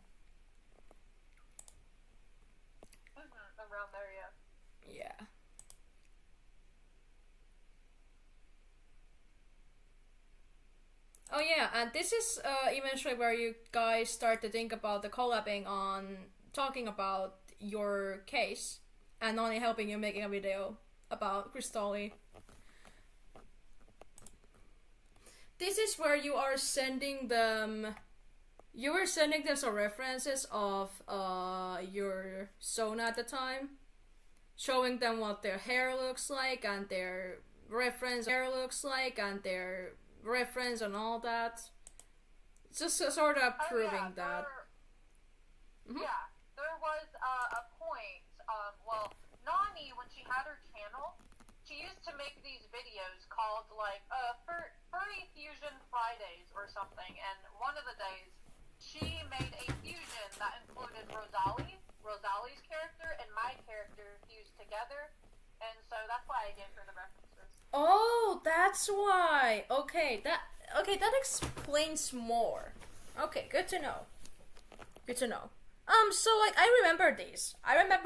Around there, yeah. Yeah. Oh yeah, and this is eventually where you guys start to think about the collabing on talking about your case and only helping you making a video about Cristali. This is where you are sending them. You were sending them some references of your Sona at the time, showing them what their hair looks like and their reference and all that. Just sort of proving that. Yeah, there was a point. Well, Nani, when she had her channel, she used to make these videos called like Furry Fusion Fridays or something. And one of the days, she made a fusion that included Rosalie's character, and my character fused together. And so that's why I gave her the references. Oh, that's why. Okay, that explains more. Okay, good to know. So like I remember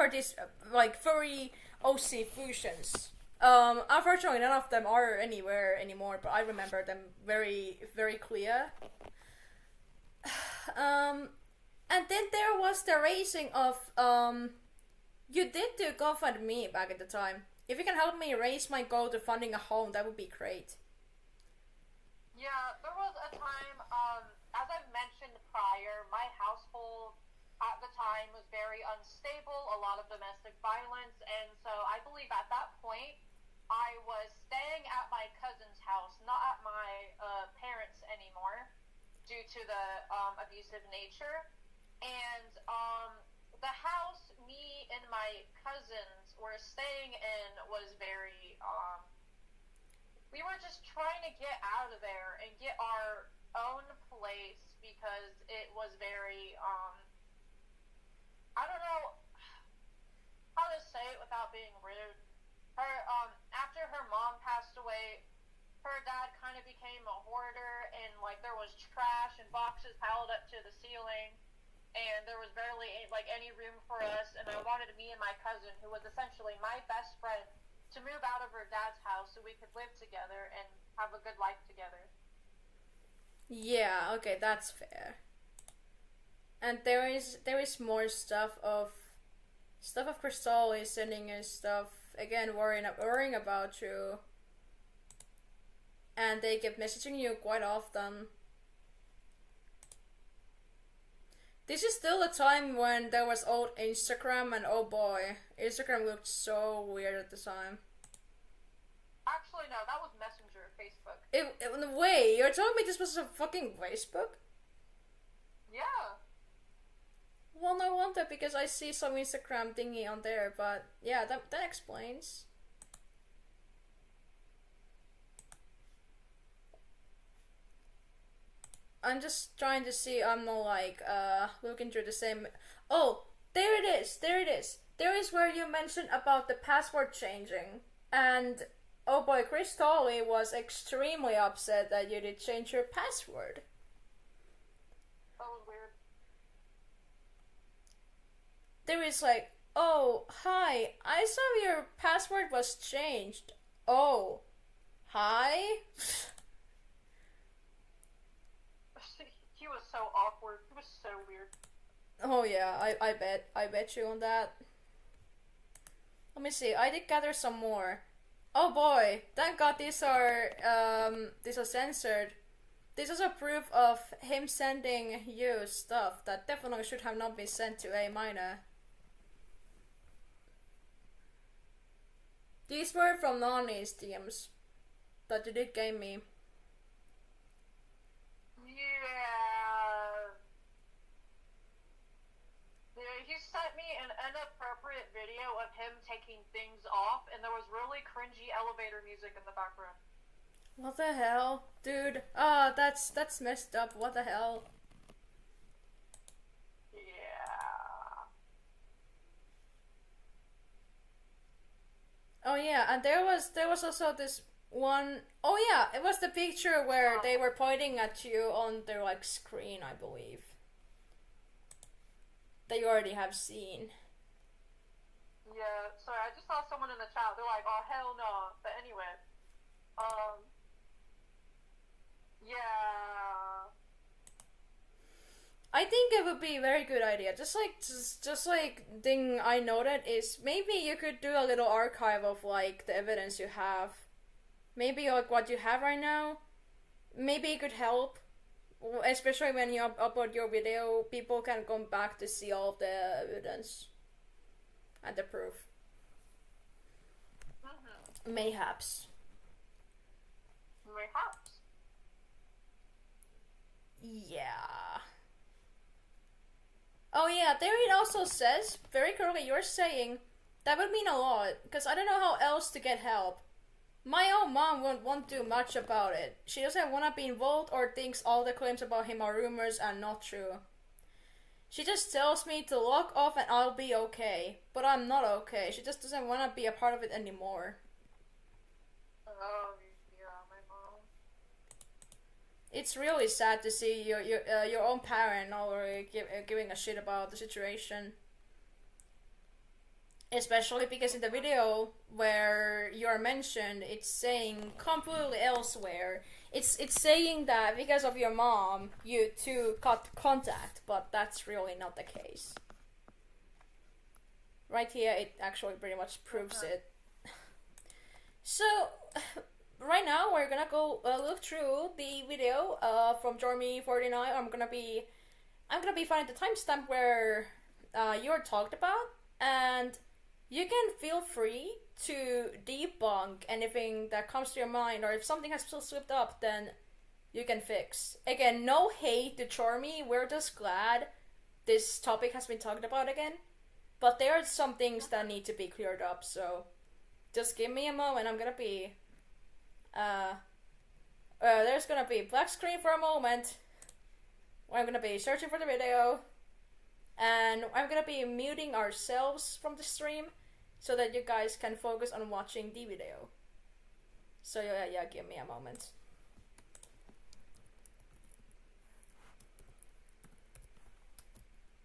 these like furry OC fusions. Unfortunately none of them are anywhere anymore, but I remember them very, very clear. And then there was the raising of you did do GoFundMe back at the time. If you can help me raise my goal to funding a home, that would be great. Yeah, there was a time, as I've mentioned prior, my household at the time was very unstable, a lot of domestic violence, and so I believe at that point, I was staying at my cousin's house, not at my parents anymore, due to the abusive nature, and the house me and my cousins were staying in was very, we were just trying to get out of there and get our own place because it was very, I don't know how to say it without being rude. Her, after her mom passed away, her dad kind of became a hoarder, and like there was trash and boxes piled up to the ceiling, and there was barely any room for us, and I wanted me and my cousin, who was essentially my best friend, to move out of her dad's house so we could live together and have a good life together. Yeah, okay, that's fair. And there is more stuff of Cristali sending us stuff again, worrying about you, and they kept messaging you quite often. This is still a time when there was old Instagram, and oh boy, Instagram looked so weird at the time. Actually, no, that was Messenger, Facebook. In a way, you're telling me this was a fucking Facebook? Yeah. Well, no wonder, because I see some Instagram thingy on there, but yeah, that explains. I'm just trying to see, I'm not like, looking through the same... Oh, there it is. There is where you mentioned about the password changing. And, oh boy, Cristali was extremely upset that you did change your password. That was weird. There is like, oh, hi, I saw your password was changed. Oh, hi? He was so awkward. He was so weird. Oh yeah, I bet you on that. Let me see, I did gather some more. Oh boy, thank god these are censored. This is a proof of him sending you stuff that definitely should have not been sent to a minor. These were from Nani's DMs that you did game me. Yeah, inappropriate video of him taking things off, and there was really cringy elevator music in the background. What the hell? Dude, that's messed up. What the hell? Yeah. Oh yeah, and there was also this one oh yeah, it was the picture where they were pointing at you on their like screen, I believe. That you already have seen. Yeah, sorry, I just saw someone in the chat. They're like, oh, hell no. But anyway, yeah. I think it would be a very good idea. Just like thing I noted is maybe you could do a little archive of like the evidence you have. Maybe like what you have right now. Maybe it could help. Especially when you upload your video, people can come back to see all of the evidence and the proof. Mayhaps. Mayhaps. Yeah. Oh yeah, there it also says, very clearly you're saying, that would mean a lot, because I don't know how else to get help. My own mom won't do much about it. She doesn't want to be involved or thinks all the claims about him are rumors and not true. She just tells me to log off and I'll be okay. But I'm not okay. She just doesn't want to be a part of it anymore. Oh, yeah, my mom. It's really sad to see your own parent already giving a shit about the situation. Especially because in the video where you're mentioned, it's saying completely elsewhere. It's saying that because of your mom, you two cut contact, but that's really not the case. Right here, it actually pretty much proves it. So, right now we're gonna go look through the video from Jormy49. I'm gonna be finding the timestamp where you're talked about, and you can feel free to debunk anything that comes to your mind, or if something has still slipped up, then you can fix. Again, no hate to Jormy, we're just glad this topic has been talked about again, but there are some things that need to be cleared up, so just give me a moment. I'm gonna be there's gonna be black screen for a moment. I'm gonna be searching for the video, and I'm gonna be muting ourselves from the stream so that you guys can focus on watching the video. So yeah, give me a moment.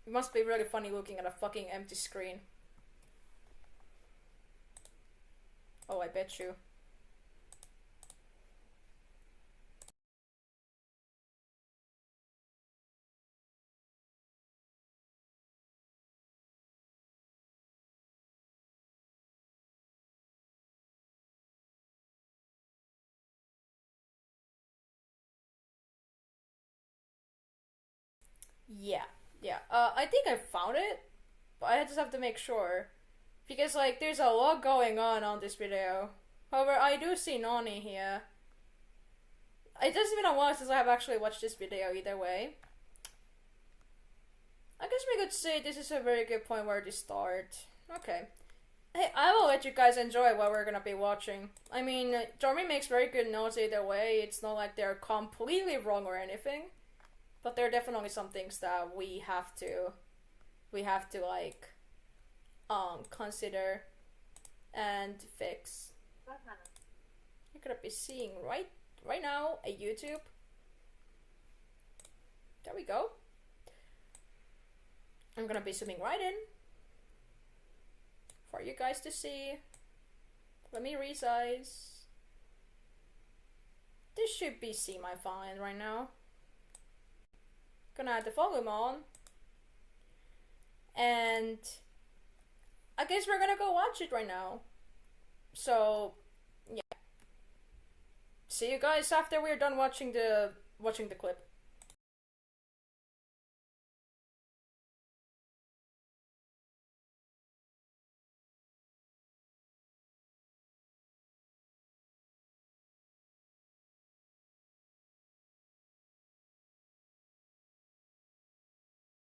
It must be really funny looking at a fucking empty screen. Oh, I bet you. Yeah. I think I found it, but I just have to make sure. Because, like, there's a lot going on this video. However, I do see Nani here. It doesn't been a while since I have actually watched this video either way. I guess we could say this is a very good point where to start. Okay. Hey, I will let you guys enjoy what we're gonna be watching. I mean, Jormy makes very good notes either way. It's not like they're completely wrong or anything. But there are definitely some things that we have to like, consider and fix. You're gonna be seeing right now a YouTube. There we go. I'm gonna be zooming right in for you guys to see. Let me resize. This should be semi-fine right now. Gonna add the volume on, and I guess we're gonna go watch it right now. So yeah, see you guys after we're done watching the clip.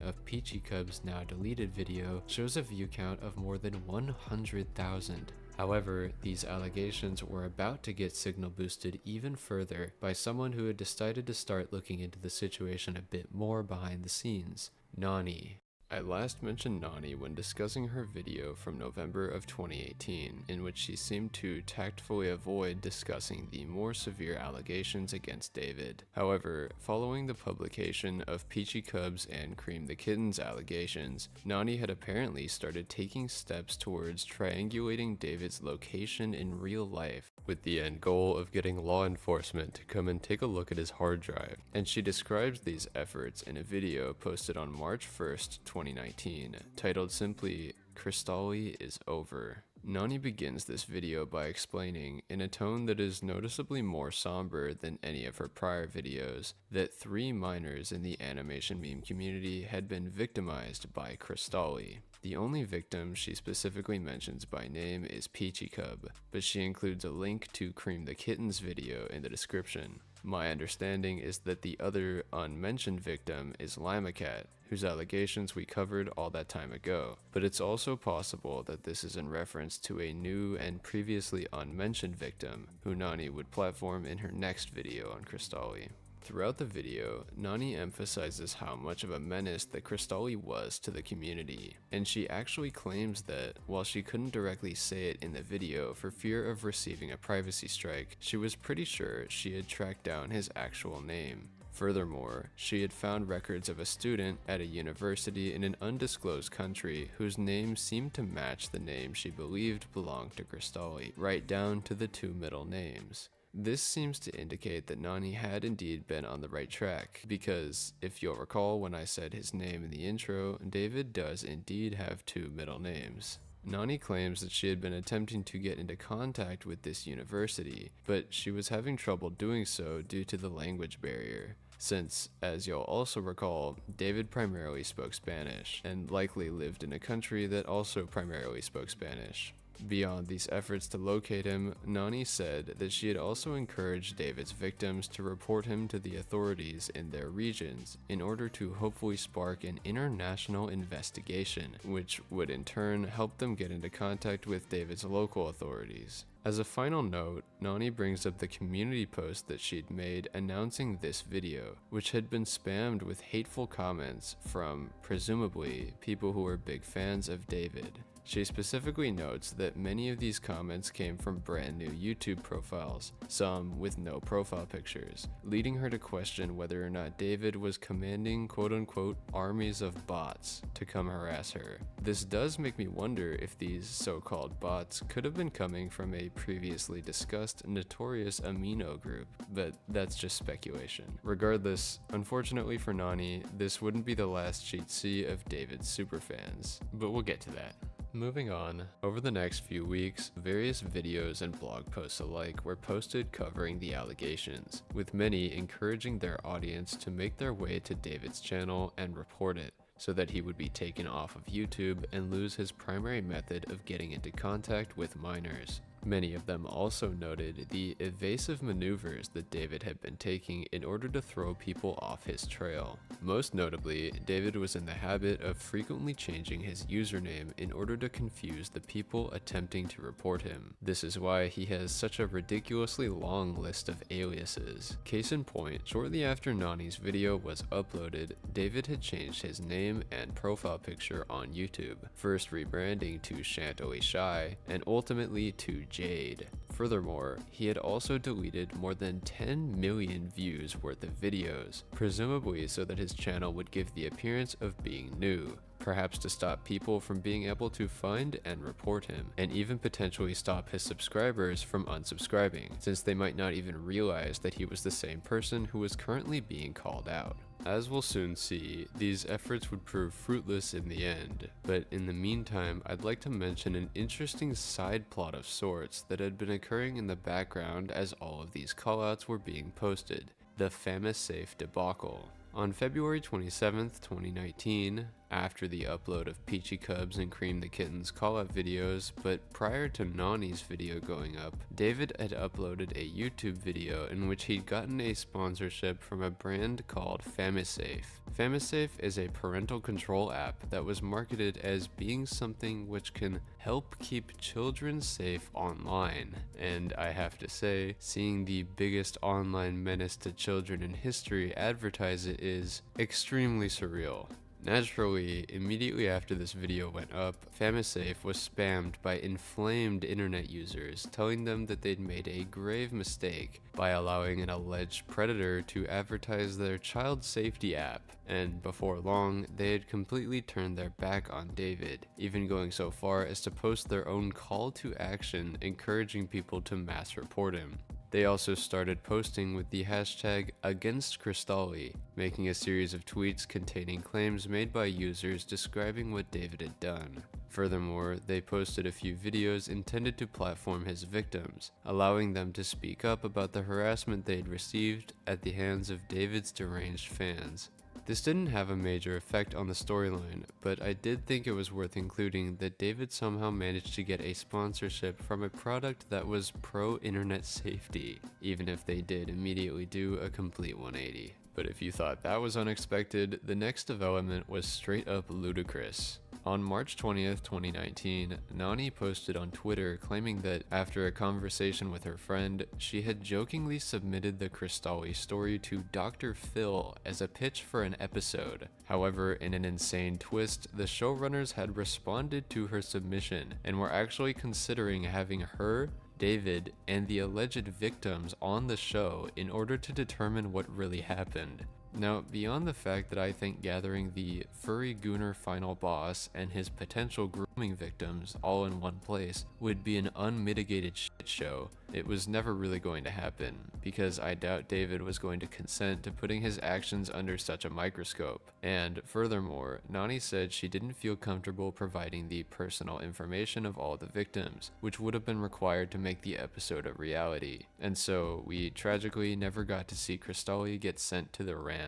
of Peachy Cub's now deleted video shows a view count of more than 100,000. However, these allegations were about to get signal boosted even further by someone who had decided to start looking into the situation a bit more behind the scenes, Nani. I last mentioned Nani when discussing her video from November of 2018, in which she seemed to tactfully avoid discussing the more severe allegations against David. However, following the publication of Peachy Cub's and Cream the Kitten's allegations, Nani had apparently started taking steps towards triangulating David's location in real life, with the end goal of getting law enforcement to come and take a look at his hard drive, and she describes these efforts in a video posted on March 1st, 2019, titled simply, "Cristali is over." Nani begins this video by explaining, in a tone that is noticeably more somber than any of her prior videos, that 3 minors in the animation meme community had been victimized by Cristali. The only victim she specifically mentions by name is Peachy Cub, but she includes a link to Cream the Kitten's video in the description. My understanding is that the other unmentioned victim is Limacat, whose allegations we covered all that time ago, but it's also possible that this is in reference to a new and previously unmentioned victim, who Nani would platform in her next video on Cristali. Throughout the video, Nani emphasizes how much of a menace that Cristali was to the community, and she actually claims that, while she couldn't directly say it in the video for fear of receiving a privacy strike, she was pretty sure she had tracked down his actual name. Furthermore, she had found records of a student at a university in an undisclosed country whose name seemed to match the name she believed belonged to Cristali, right down to the 2 middle names. This seems to indicate that Nani had indeed been on the right track, because, if you'll recall when I said his name in the intro, David does indeed have 2 middle names. Nani claims that she had been attempting to get into contact with this university, but she was having trouble doing so due to the language barrier. Since, as you'll also recall, David primarily spoke Spanish, and likely lived in a country that also primarily spoke Spanish. Beyond these efforts to locate him, Nani said that she had also encouraged David's victims to report him to the authorities in their regions in order to hopefully spark an international investigation, which would in turn help them get into contact with David's local authorities. As a final note, Nani brings up the community post that she'd made announcing this video, which had been spammed with hateful comments from, presumably, people who were big fans of David. She specifically notes that many of these comments came from brand new YouTube profiles, some with no profile pictures, leading her to question whether or not David was commanding quote-unquote armies of bots to come harass her. This does make me wonder if these so-called bots could have been coming from a previously discussed notorious amino group, but that's just speculation. Regardless, unfortunately for Nani, this wouldn't be the last she'd see of David's superfans, but we'll get to that. Moving on, over the next few weeks, various videos and blog posts alike were posted covering the allegations, with many encouraging their audience to make their way to David's channel and report it, so that he would be taken off of YouTube and lose his primary method of getting into contact with minors. Many of them also noted the evasive maneuvers that David had been taking in order to throw people off his trail. Most notably, David was in the habit of frequently changing his username in order to confuse the people attempting to report him. This is why he has such a ridiculously long list of aliases. Case in point, shortly after Nani's video was uploaded, David had changed his name and profile picture on YouTube, first rebranding to Shantily Shy, and ultimately to Jade. Furthermore, he had also deleted more than 10 million views worth of videos, presumably so that his channel would give the appearance of being new, perhaps to stop people from being able to find and report him, and even potentially stop his subscribers from unsubscribing, since they might not even realize that he was the same person who was currently being called out. As we'll soon see, these efforts would prove fruitless in the end, but in the meantime, I'd like to mention an interesting side plot of sorts that had been occurring in the background as all of these callouts were being posted: the Famous Safe debacle. On February 27th, 2019, after the upload of Peachy Cub's and Cream the Kitten's call-out videos, but prior to Nani's video going up, David had uploaded a YouTube video in which he'd gotten a sponsorship from a brand called Famous Safe. FamilySafe is a parental control app that was marketed as being something which can help keep children safe online. And I have to say, seeing the biggest online menace to children in history advertise it is extremely surreal. Naturally, immediately after this video went up, FamilySafe was spammed by inflamed internet users telling them that they'd made a grave mistake by allowing an alleged predator to advertise their child safety app, and before long, they had completely turned their back on David, even going so far as to post their own call to action encouraging people to mass report him. They also started posting with the hashtag #AgainstCristali, making a series of tweets containing claims made by users describing what David had done. Furthermore, they posted a few videos intended to platform his victims, allowing them to speak up about the harassment they'd received at the hands of David's deranged fans. This didn't have a major effect on the storyline, but I did think it was worth including that David somehow managed to get a sponsorship from a product that was pro-internet safety, even if they did immediately do a complete 180. But if you thought that was unexpected, the next development was straight up ludicrous. On March 20th, 2019, Nani posted on Twitter claiming that after a conversation with her friend, she had jokingly submitted the Cristali story to Dr. Phil as a pitch for an episode. However, in an insane twist, the showrunners had responded to her submission and were actually considering having her, David, and the alleged victims on the show in order to determine what really happened. Now, beyond the fact that I think gathering the furry gooner final boss and his potential grooming victims all in one place would be an unmitigated shit show, it was never really going to happen, because I doubt David was going to consent to putting his actions under such a microscope. And furthermore, Nani said she didn't feel comfortable providing the personal information of all the victims, which would have been required to make the episode a reality. And so, we tragically never got to see Cristali get sent to the ranch.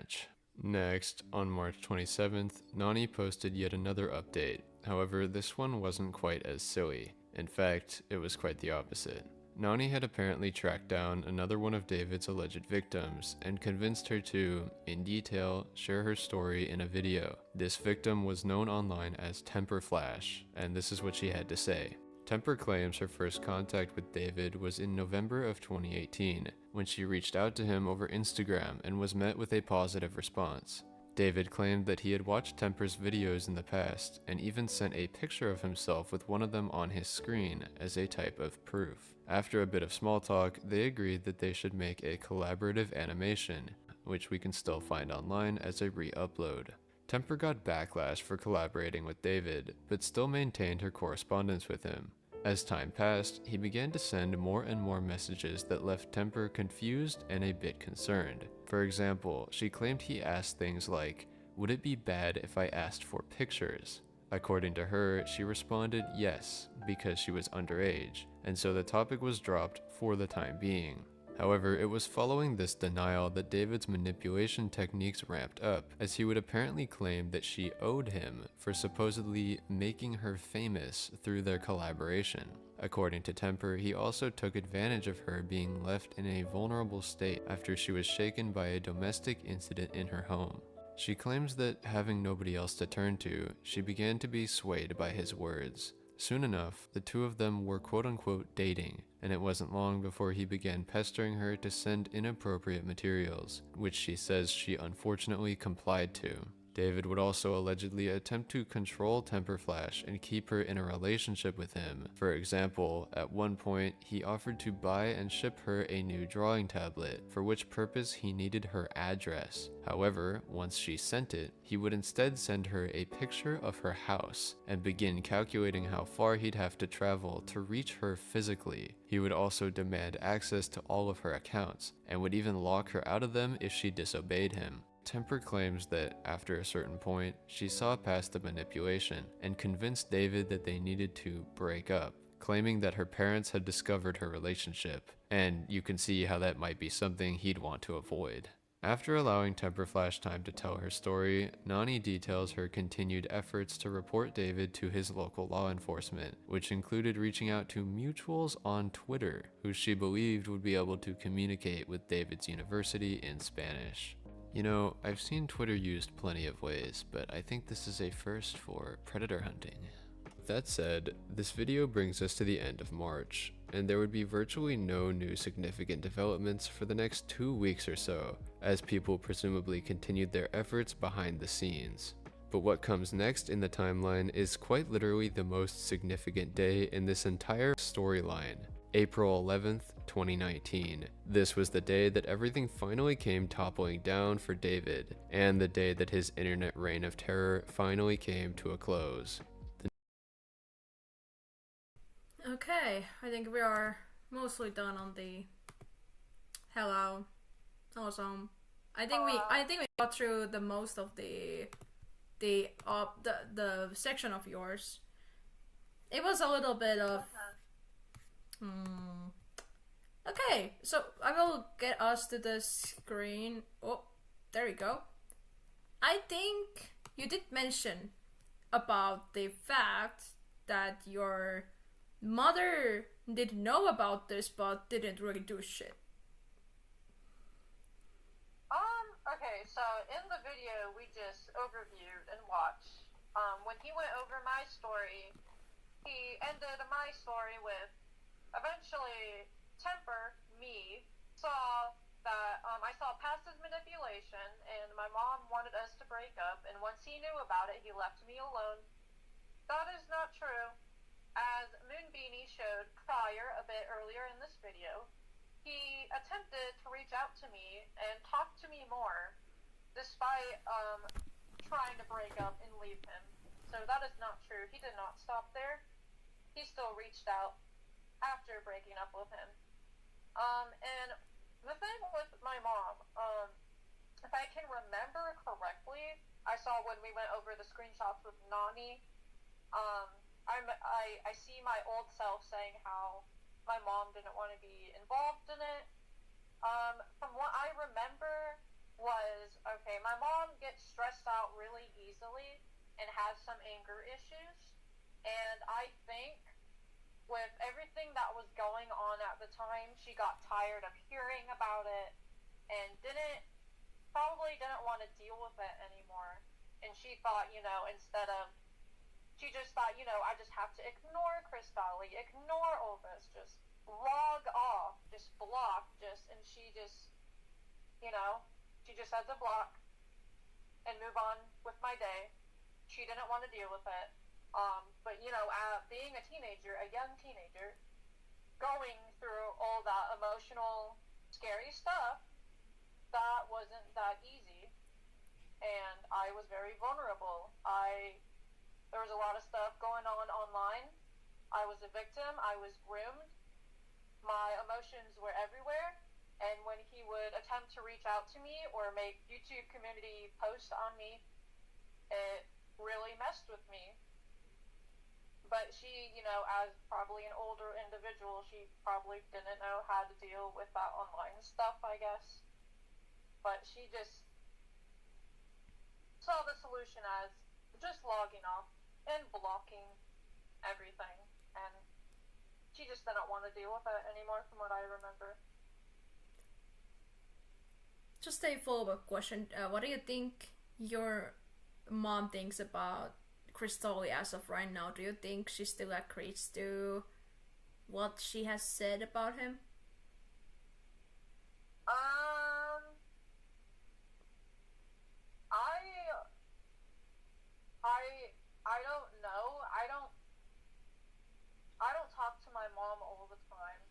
Next, on March 27th, Nani posted yet another update. However, this one wasn't quite as silly. In fact, it was quite the opposite. Nani had apparently tracked down another one of David's alleged victims and convinced her to, in detail, share her story in a video. This victim was known online as Temper Flash, and this is what she had to say. Temper claims her first contact with David was in November of 2018, when she reached out to him over Instagram and was met with a positive response. David claimed that he had watched Temper's videos in the past, and even sent a picture of himself with one of them on his screen as a type of proof. After a bit of small talk, they agreed that they should make a collaborative animation, which we can still find online as a re-upload. Temper got backlash for collaborating with David, but still maintained her correspondence with him. As time passed, he began to send more and more messages that left Temper confused and a bit concerned. For example, she claimed he asked things like, "Would it be bad if I asked for pictures?" According to her, she responded yes, because she was underage, and so the topic was dropped for the time being. However, it was following this denial that David's manipulation techniques ramped up, as he would apparently claim that she owed him for supposedly making her famous through their collaboration. According to Temper, he also took advantage of her being left in a vulnerable state after she was shaken by a domestic incident in her home. She claims that having nobody else to turn to, she began to be swayed by his words. Soon enough, the two of them were quote-unquote dating, and it wasn't long before he began pestering her to send inappropriate materials, which she says she unfortunately complied to. David would also allegedly attempt to control Temper Flash and keep her in a relationship with him. For example, at one point, he offered to buy and ship her a new drawing tablet, for which purpose he needed her address. However, once she sent it, he would instead send her a picture of her house and begin calculating how far he'd have to travel to reach her physically. He would also demand access to all of her accounts, and would even lock her out of them if she disobeyed him. Temper claims that after a certain point, she saw past the manipulation and convinced David that they needed to break up, claiming that her parents had discovered her relationship, and you can see how that might be something he'd want to avoid. After allowing Temper Flash time to tell her story, Nani details her continued efforts to report David to his local law enforcement, which included reaching out to mutuals on Twitter, who she believed would be able to communicate with David's university in Spanish. You know, I've seen Twitter used plenty of ways, but I think this is a first for predator hunting. With that said, this video brings us to the end of March, and there would be virtually no new significant developments for the next 2 weeks or so, as people presumably continued their efforts behind the scenes. But what comes next in the timeline is quite literally the most significant day in this entire storyline. April 11th, 2019. This was the day that everything finally came toppling down for David, and the day that his internet reign of terror finally came to a close. Okay, I think we are mostly done on the hello. Awesome. I think we got through the most of the section of yours. It was a little bit of Okay, so I will get us to the screen. Oh, there we go. I think you did mention about the fact that your mother did know about this but didn't really do shit. Okay, so in the video we just overviewed and watched, when he went over my story, he ended my story with, eventually, Temper, me, saw that, I saw passive manipulation, and my mom wanted us to break up, and once he knew about it, he left me alone. That is not true. As Moonbeanie showed prior, a bit earlier in this video, he attempted to reach out to me and talk to me more, despite trying to break up and leave him. So that is not true. He did not stop there. He still reached out after breaking up with him. And the thing with my mom, if I can remember correctly, I saw when we went over the screenshots with Nani, I see my old self saying how my mom didn't want to be involved in it. From what I remember was, okay, my mom gets stressed out really easily and has some anger issues, and I think with everything that was going on at the time, she got tired of hearing about it and probably didn't want to deal with it anymore. And she thought, she just thought, I just have to ignore Cristali, ignore all this, just log off, just block, and she just, she just had to block and move on with my day. She didn't want to deal with it. But, being a teenager, a young teenager, going through all that emotional, scary stuff, that wasn't that easy. And I was very vulnerable. There was a lot of stuff going on online. I was a victim. I was groomed. My emotions were everywhere. And when he would attempt to reach out to me or make YouTube community posts on me, it really messed with me. But she, as probably an older individual, she probably didn't know how to deal with that online stuff, I guess. But she just saw the solution as just logging off and blocking everything. And she just didn't want to deal with it anymore, from what I remember. Just a follow-up question. What do you think your mom thinks about Cristali as of right now? Do you think she still agrees to what she has said about him? I don't know. I don't talk to my mom all the time,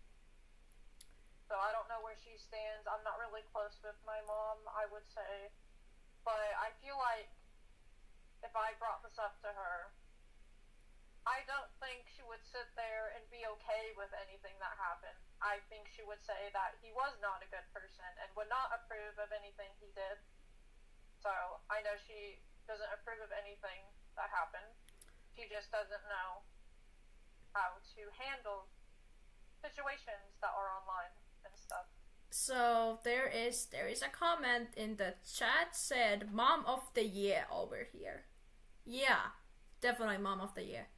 so I don't know where she stands. I'm not really close with my mom, I would say, but I feel like if I brought this up to her, I don't think she would sit there and be okay with anything that happened. I think she would say that he was not a good person and would not approve of anything he did. So I know she doesn't approve of anything that happened. She just doesn't know how to handle situations that are online and stuff. So there is a comment in the chat said Mom of the Year over here. Yeah, definitely Mom of the Year.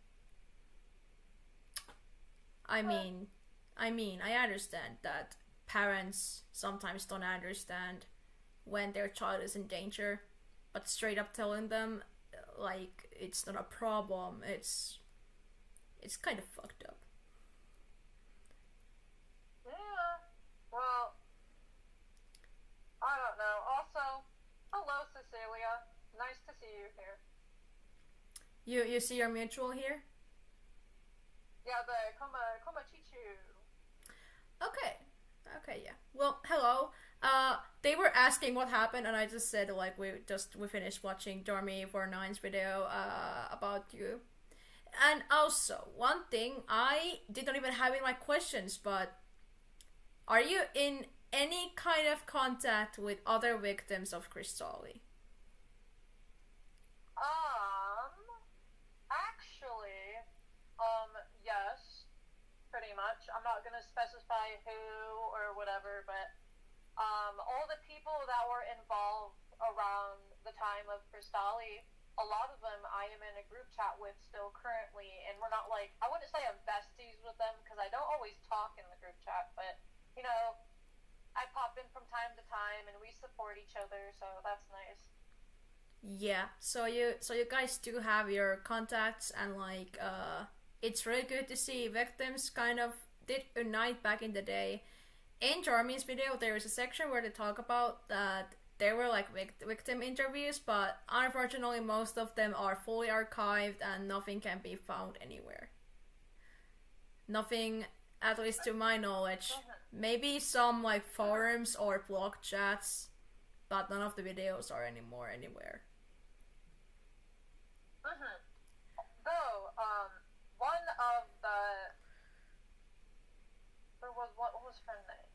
I mean, I understand that parents sometimes don't understand when their child is in danger, but straight up telling them like it's not a problem. It's kind of fucked up. Yeah. Well, I don't know. Also, hello, Cecilia. Nice to see you here. You see our mutual here? Yeah, the Koma Chichu. Okay, yeah. Well, hello. They were asking what happened, and I just said like we finished watching Dormy for Nine's video about you. And also, one thing I did not even have in my questions, but are you in any kind of contact with other victims of Cristali? Actually, yes, pretty much. I'm not gonna specify who or whatever, but all the people that were involved around the time of Cristali, a lot of them I am in a group chat with still currently, and we're not like, I wouldn't say I'm besties with them because I don't always talk in the group chat, but you know, I pop in from time to time and we support each other, so that's nice. Yeah, so you guys do have your contacts, and like it's really good to see victims kind of did unite back in the day. In Jarmin's video, there is a section where they talk about that there were like victim interviews, but unfortunately most of them are fully archived and nothing can be found anywhere. Nothing, at least to my knowledge. Maybe some like forums or blog chats, but none of the videos are anymore anywhere. Though, one of the... There was... What was her name?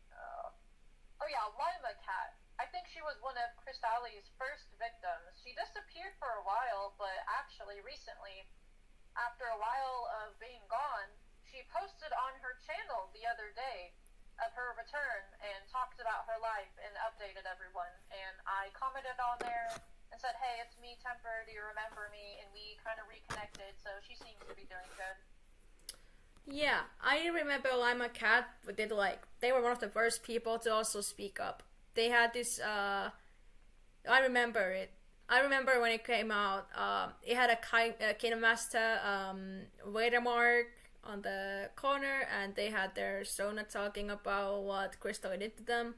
Oh yeah, Lima Cat. I think she was one of Cristali's first victims. She disappeared for a while, but actually recently, after a while of being gone, she posted on her channel the other day of her return and talked about her life and updated everyone. And I commented on there and said, hey, it's me, Temper, do you remember me? And we kind of reconnected, so she seems to be doing good. Yeah, I remember Lima Cat did like, they were one of the first people to also speak up. They had this, I remember it. I remember when it came out, it had a Kinamasta watermark on the corner, and they had their Sona talking about what Cristali did to them.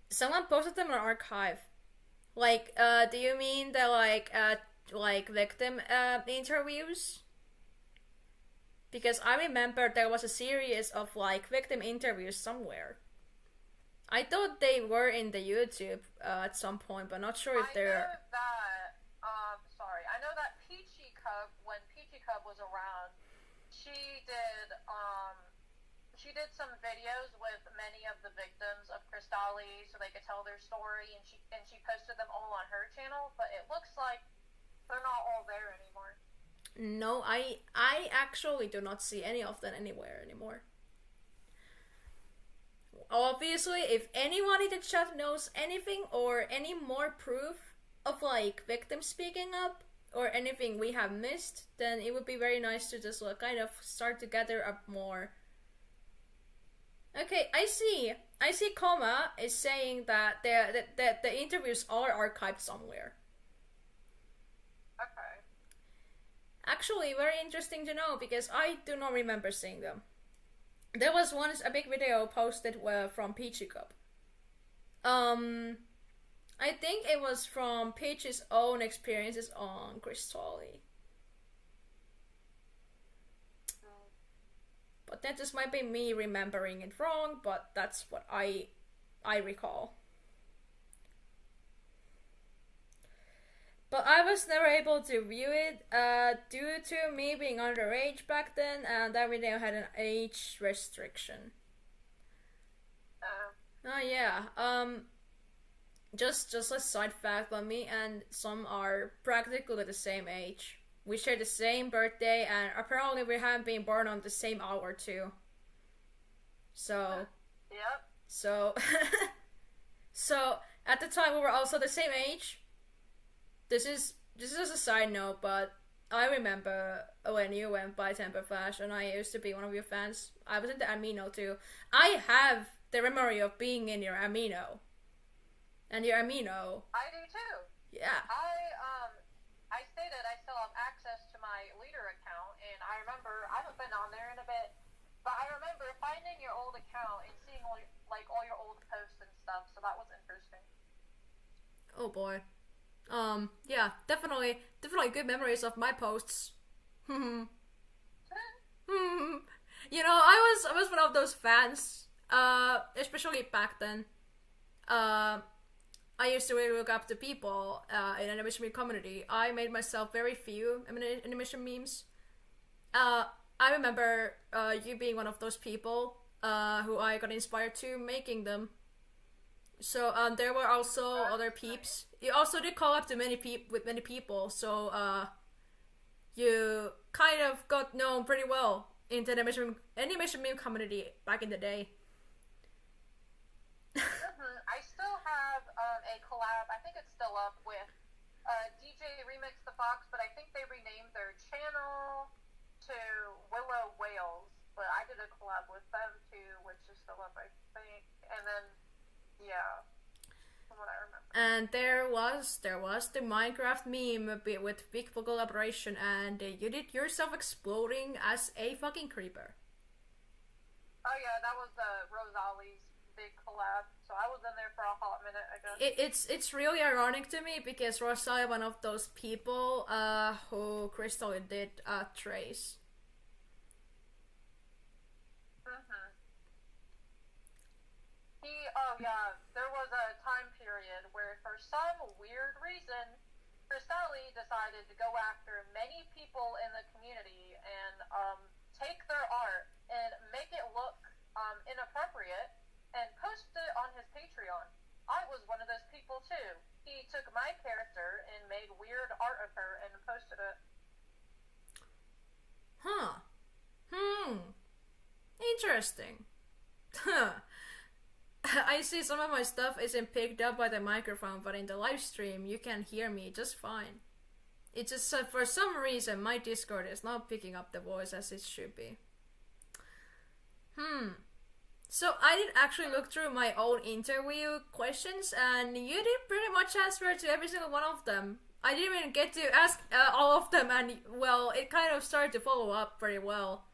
Someone posted them on archive. Like, do you mean the like victim interviews? Because I remember there was a series of like victim interviews somewhere. I thought they were in the YouTube at some point, but not sure if they're. I know that Peachy Cub, when Peachy Cub was around, she did some videos with many of the victims of Cristali so they could tell their story, and she posted them all on her channel, but it looks like they're not all there anymore. No, I actually do not see any of them anywhere anymore. Obviously, if anyone in the chat knows anything or any more proof of like victims speaking up or anything we have missed, then it would be very nice to just like, kind of start to gather up more. Okay, I see Koma is saying that the interviews are archived somewhere. Okay. Actually, very interesting to know, because I do not remember seeing them. There was once a big video posted from Peachy Cup. I think it was from Peach's own experiences on Cristali. But that just might be me remembering it wrong, but that's what I recall. But I was never able to view it due to me being underage back then, and that video had an age restriction. Oh yeah. Just a side fact on me and some are practically the same age. We share the same birthday, and apparently we haven't been born on the same hour too. So. Yep. So. So at the time we were also the same age. This is just a side note, but I remember when you went by Temper Flash and I used to be one of your fans. I was in the Amino too. I have the memory of being in your amino. And your amino. I do too. Yeah. I stated I still have access to my leader account, and I remember, I haven't been on there in a bit, but I remember finding your old account and seeing all your old posts and stuff, so that was interesting. Oh boy. Yeah, definitely good memories of my posts. You know, I was one of those fans, especially back then. I used to really look up to people in animation meme community. I made myself very few animation memes. I remember you being one of those people who I got inspired to making them. So there were also other peeps. You also did call up to many people. So you kind of got known pretty well in the animation meme community back in the day. I still have a collab, I think it's still up, with DJ Remix the Fox, but I think they renamed their channel to Willow Whales, but I did a collab with them too, which is still up, I think, and then, yeah, from what I remember. And there was the Minecraft meme with big collaboration, and you did yourself exploding as a fucking creeper. Oh yeah, that was Rosalie's big collab, so I was in there for a hot minute, I guess. It's really ironic to me because Rosalie one of those people who Cristali did trace. Oh yeah, there was a time period where for some weird reason Cristali decided to go after many people in the community and take their art and make it look inappropriate and post it on his Patreon. I was one of those people too. He took my character and made weird art of her and posted it. Interesting. I see some of my stuff isn't picked up by the microphone, but in the live stream you can hear me just fine. It's just for some reason my Discord is not picking up the voice as it should be. So I did actually look through my own interview questions, and you did pretty much answer to every single one of them. I didn't even get to ask all of them, and well, it kind of started to follow up pretty well.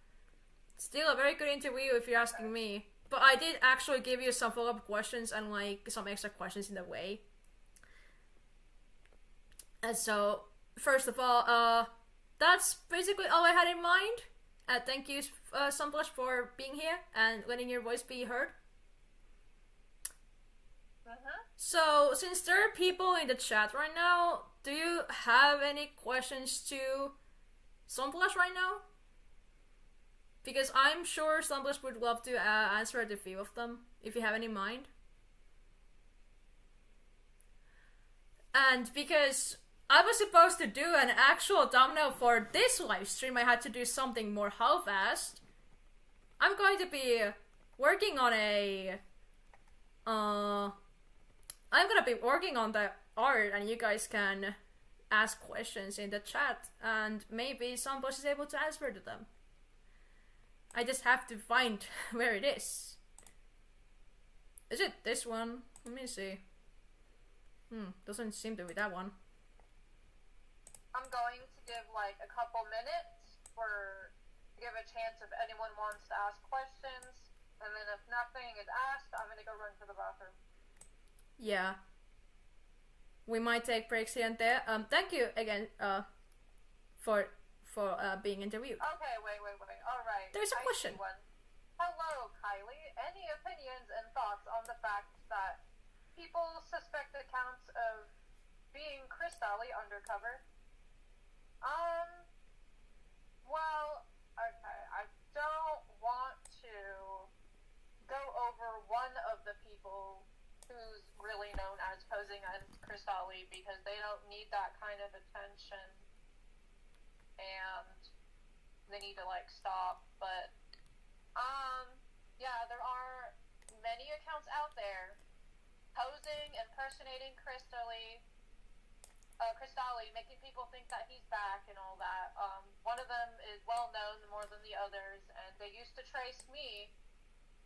Still a very good interview if you're asking me. But I did actually give you some follow-up questions and like some extra questions in the way. And so, first of all, that's basically all I had in mind. Thank you, Zomblush, for being here and letting your voice be heard. So, since there are people in the chat right now, do you have any questions to Zomblush right now? Because I'm sure Zomblush would love to answer a few of them, if you have any in mind. And because I was supposed to do an actual thumbnail for this live stream, I had to do something more half-assed. I'm going to be working on I'm gonna be working on the art, and you guys can ask questions in the chat, and maybe Zomblush is able to answer to them. I just have to find where it is. Is it this one? Let me see. Doesn't seem to be that one. I'm going to give like a couple minutes to give a chance if anyone wants to ask questions, and then if nothing is asked, I'm gonna go run to the bathroom. Yeah. We might take breaks here and there. Thank you again for being interviewed. Okay, wait. Alright. There's a question. Hello, Kylie. Any opinions and thoughts on the fact that people suspect accounts of being Cristali undercover? Well, okay, I don't want to go over one of the people who's really known as posing as Cristali because they don't need that kind of attention and they need to like stop, but yeah, there are many accounts out there posing, impersonating Cristali, making people think that he's back and all that. One of them is well known more than the others, and they used to trace me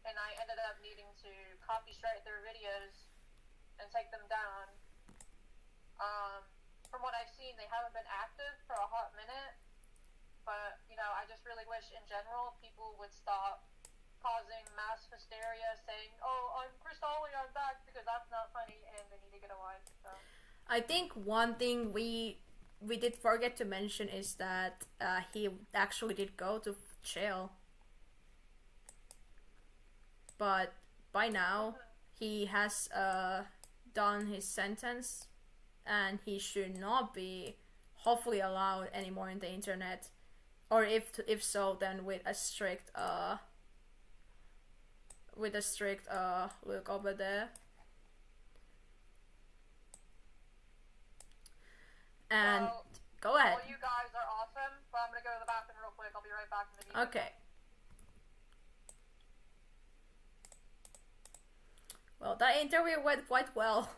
and I ended up needing to copy strike their videos and take them down. From what I've seen, they haven't been active for a hot minute, but, you know, I just really wish in general people would stop causing mass hysteria saying, oh, I'm Cristali, I'm back, because that's not funny, and they need to get a life, so. I think one thing we did forget to mention is that he actually did go to jail. But by now, he has done his sentence, and he should not be hopefully allowed anymore in the internet, or if so, then with a strict look over there. And well, go ahead. Well, you guys are awesome, but I'm gonna go to the bathroom real quick. I'll be right back in the video. Okay. Well, that interview went quite well.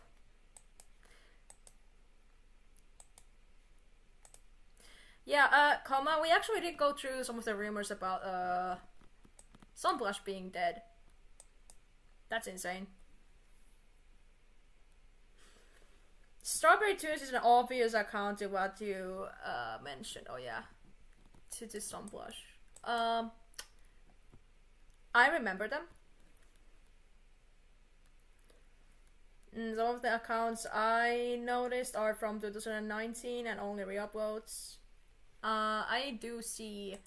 Yeah, Koma, we actually did go through some of the rumors about Zomblush being dead. That's insane. Strawberry Tunes is an obvious account to what you mentioned. Oh yeah, to Zomblush. I remember them. Some of the accounts I noticed are from 2019 and only re-uploads. I do see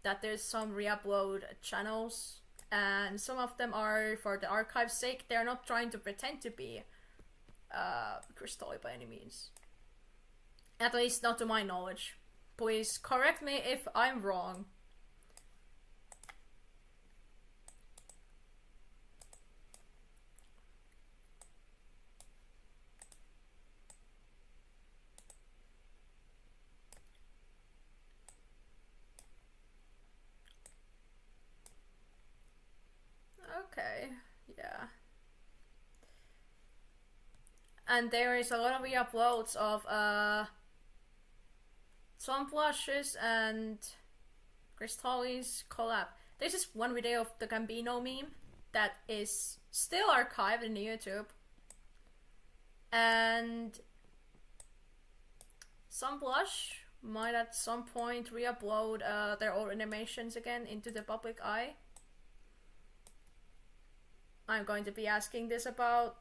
that there's some re-upload channels, and some of them are for the archive's sake. They're not trying to pretend to be Cristali by any means. At least not to my knowledge. Please correct me if I'm wrong. Okay, yeah. And there is a lot of re-uploads of Zomblushes and Cristali's collab. There's this one video of the Gambino meme that is still archived in YouTube. And Zomblush might at some point re-upload their old animations again into the public eye. I'm going to be asking this about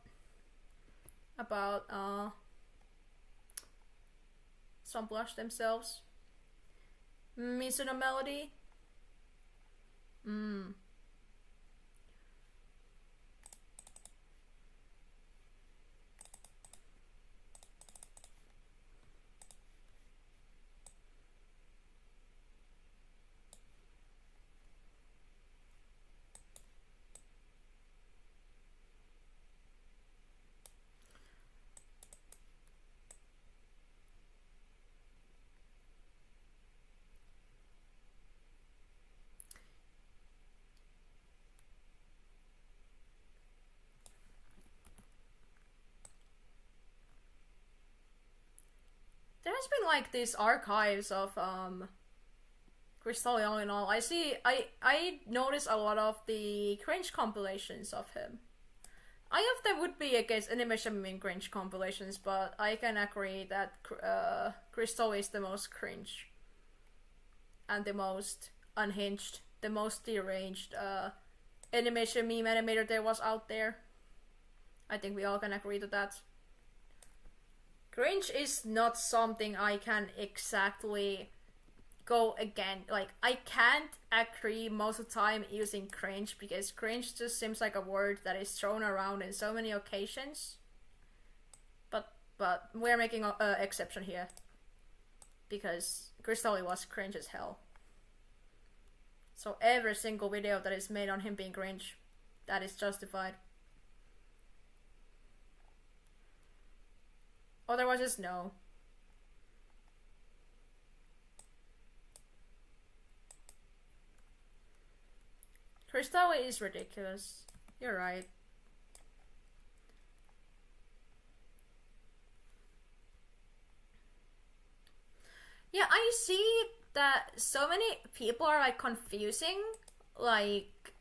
Zomblush themselves. Mizuno Melody. There's been like these archives of Cristali all in all. I notice a lot of the cringe compilations of him. I hope there would be against animation meme cringe compilations, but I can agree that Cristali is the most cringe and the most unhinged, the most deranged animation meme animator there was out there. I think we all can agree to that. Cringe is not something I can exactly go again. Like, I can't agree most of the time using cringe, because cringe just seems like a word that is thrown around in so many occasions. But we're making an exception here, because Cristali was cringe as hell. So every single video that is made on him being cringe, that is justified. Otherwise, just no. Cristali is ridiculous. You're right. Yeah, I see that so many people are like confusing like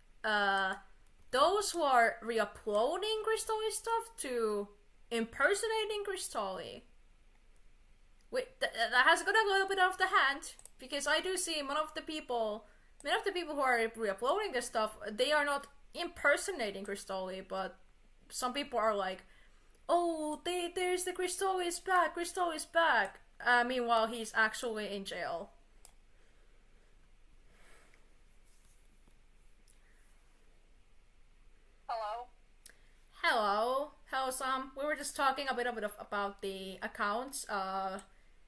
those who are re-uploading Cristali stuff to impersonating Cristali. Wait, that has got a little bit off the hand, because I do see many of the people who are re-uploading this stuff, they are not impersonating Cristali, but some people are like, oh, there's the Cristali is back. Meanwhile, he's actually in jail. Hello, Sam. We were just talking a bit about the accounts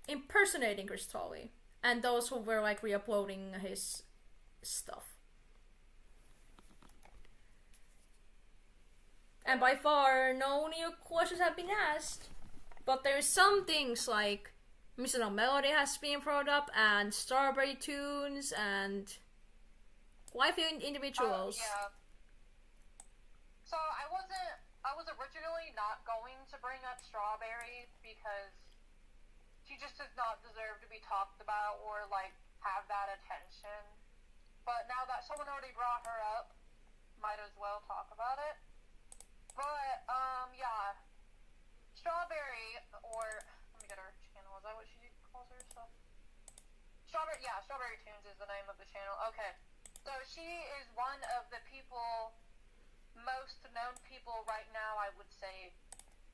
impersonating Cristali and those who were like re-uploading his stuff. And by far, no new questions have been asked. But there's some things like Mr. Melody has been brought up, and Strawberry Tunes, and quite a few individuals. Yeah. So I was originally not going to bring up Strawberry because she just does not deserve to be talked about or like have that attention. But now that someone already brought her up, might as well talk about it. But yeah, Strawberry, or let me get her channel. Is that what she calls herself? Strawberry Tunes is the name of the channel. Okay, so she is one of the most known people right now, I would say,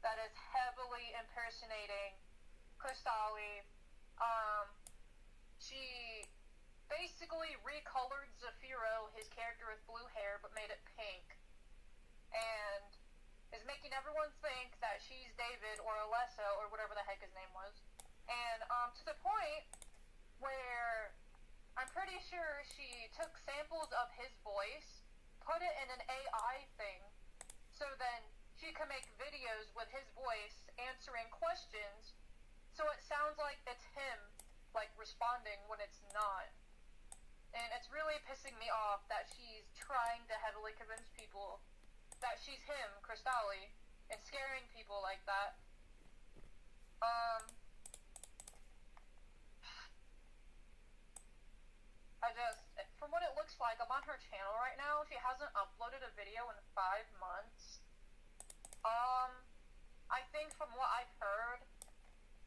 that is heavily impersonating Cristali. She basically recolored Zafiro, his character with blue hair, but made it pink, and is making everyone think that she's David or Alessa or whatever the heck his name was. And to the point where I'm pretty sure she took samples of his voice, put it in an AI thing, so then she could make videos with his voice answering questions, so it sounds like it's him, like, responding when it's not. And it's really pissing me off that she's trying to heavily convince people that she's him, Cristali, and scaring people like that. From what it looks like, I'm on her channel right now. She hasn't uploaded a video in 5 months. I think from what I've heard,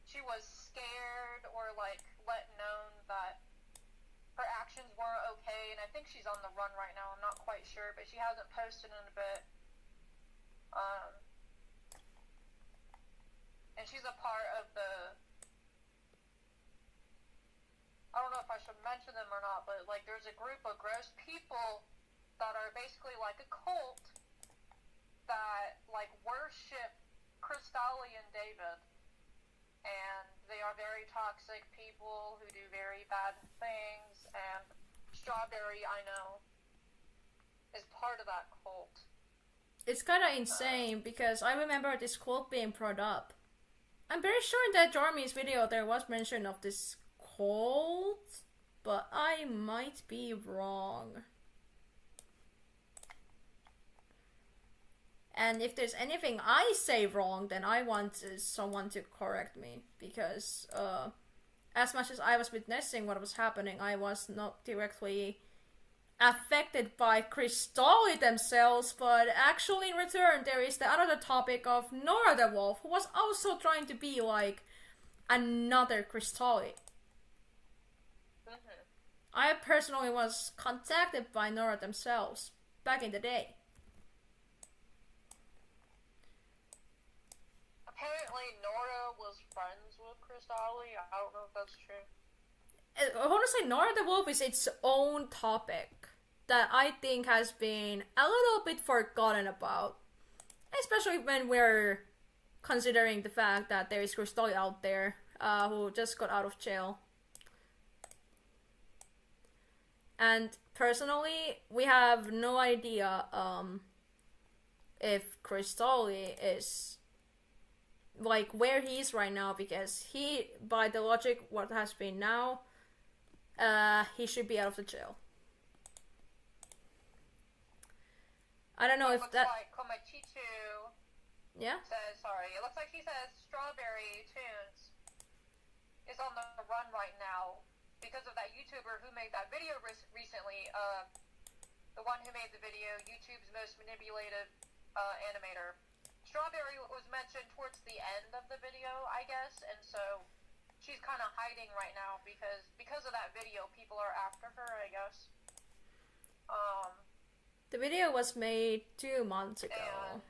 she was scared or, like, let known that her actions weren't okay, and I think she's on the run right now. I'm not quite sure, but she hasn't posted in a bit. And she's a part of the, I don't know if I should mention them or not, but, like, there's a group of gross people that are basically like a cult that, like, worship Cristali and David. And they are very toxic people who do very bad things, and Strawberry, I know, is part of that cult. It's kind of insane, because I remember this quote being brought up. I'm very sure in that Jarmy's video there was mention of this cult, but I might be wrong. And if there's anything I say wrong, then I want someone to correct me, because as much as I was witnessing what was happening, I was not directly affected by Cristali themselves, but actually in return there is the other topic of Nora the Wolf, who was also trying to be like another Cristali. I personally was contacted by Nora themselves back in the day. Apparently Nora was friends with Cristali. I don't know if that's true. I want to say Nora the Wolf is its own topic that I think has been a little bit forgotten about. Especially when we're considering the fact that there is Cristali out there who just got out of jail. And personally, we have no idea if Cristali is like where he is right now, because he, by the logic what has been now, he should be out of the jail. I don't know if that. Like Komachichu. Yeah. It looks like he says Strawberry Tunes is on the run right now because of that YouTuber who made that video recently, the one who made the video, YouTube's most manipulative animator. Strawberry was mentioned towards the end of the video, I guess, and so she's kind of hiding right now because of that video. People are after her, I guess. The video was made 2 months ago. And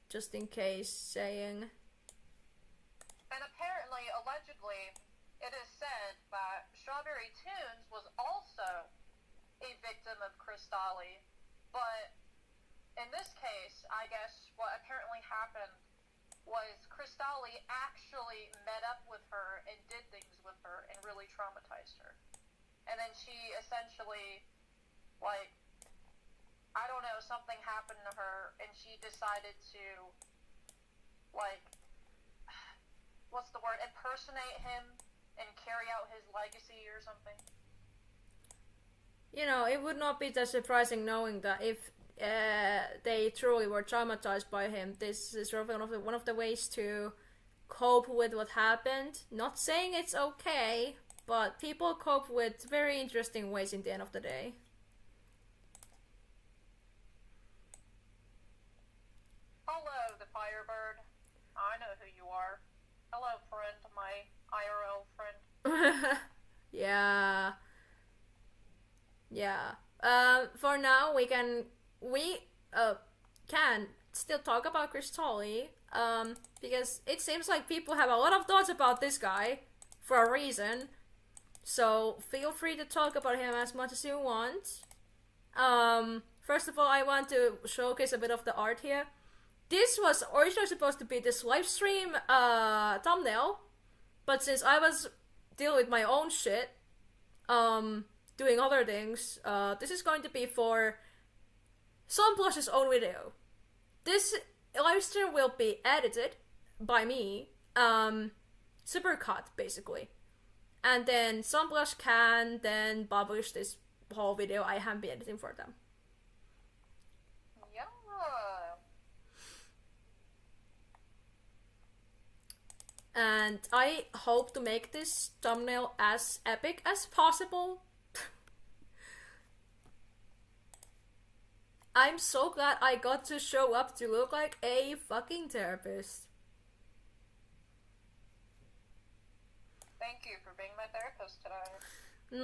just in case saying. And apparently, allegedly, it is said that Strawberry Tunes was also a victim of Cristali, but in this case, I guess what apparently happened was Cristali actually met up with her and did things with her and really traumatized her. And then she essentially, like, I don't know, something happened to her and she decided to, like, what's the word, impersonate him and carry out his legacy or something. You know, it would not be that surprising knowing that if they truly were traumatized by him, this is sort of one of the ways to cope with what happened. Not saying it's okay, but people cope with very interesting ways in the end of the day. Hello, the Firebird. I know who you are. Hello, friend, my IRL friend. Yeah. For now, we can still talk about Cristali, because it seems like people have a lot of thoughts about this guy for a reason. So feel free to talk about him as much as you want. First of all, I want to showcase a bit of the art here. This was originally supposed to be this live stream thumbnail, but since I was dealing with my own shit, doing other things, this is going to be for Zomblush's own video. This live stream will be edited by me, supercut basically, and then Zomblush can then publish this whole video I have been editing for them. Yeah. And I hope to make this thumbnail as epic as possible. I'm so glad I got to show up to look like a fucking therapist. Thank you for being my therapist today.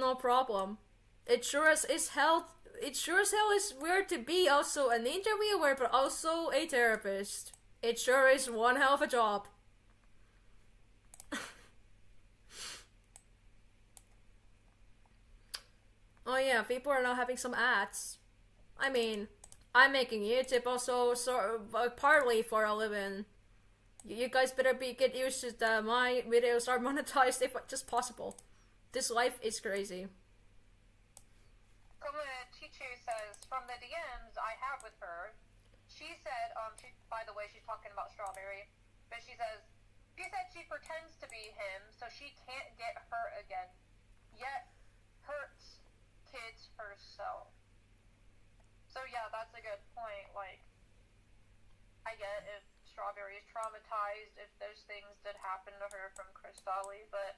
No problem. It sure as hell is weird to be also an interviewer but also a therapist. It sure is one hell of a job. Oh yeah, people are now having some ads. I mean, I'm making YouTube also partly for a living. You guys better get used to that my videos are monetized if just possible. This life is crazy. Chichu says, from the DMs I have with her, she said, by the way, she's talking about Strawberry, but she said she pretends to be him so she can't get hurt again, yet hurts kids herself. So yeah, that's a good point. Like, I get if Strawberry is traumatized, if those things did happen to her from Cristali, but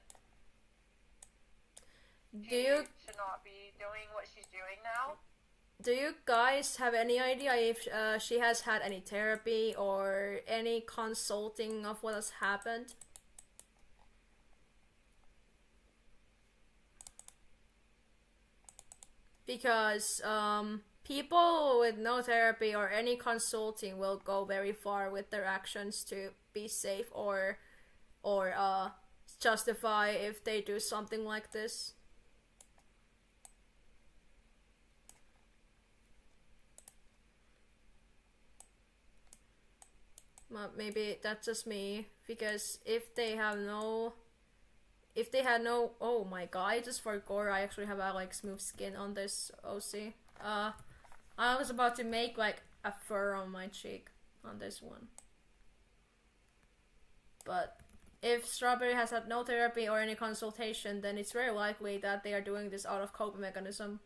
she should not be doing what she's doing now. Do you guys have any idea if she has had any therapy or any consulting of what has happened? Because people with no therapy or any consulting will go very far with their actions to be safe or justify if they do something like this. Well, maybe that's just me, because if they had no, oh my god, just for gore, I actually have a like smooth skin on this OC. I was about to make like a fur on my cheek on this one. But if Strawberry has had no therapy or any consultation, then it's very likely that they are doing this out of coping mechanism.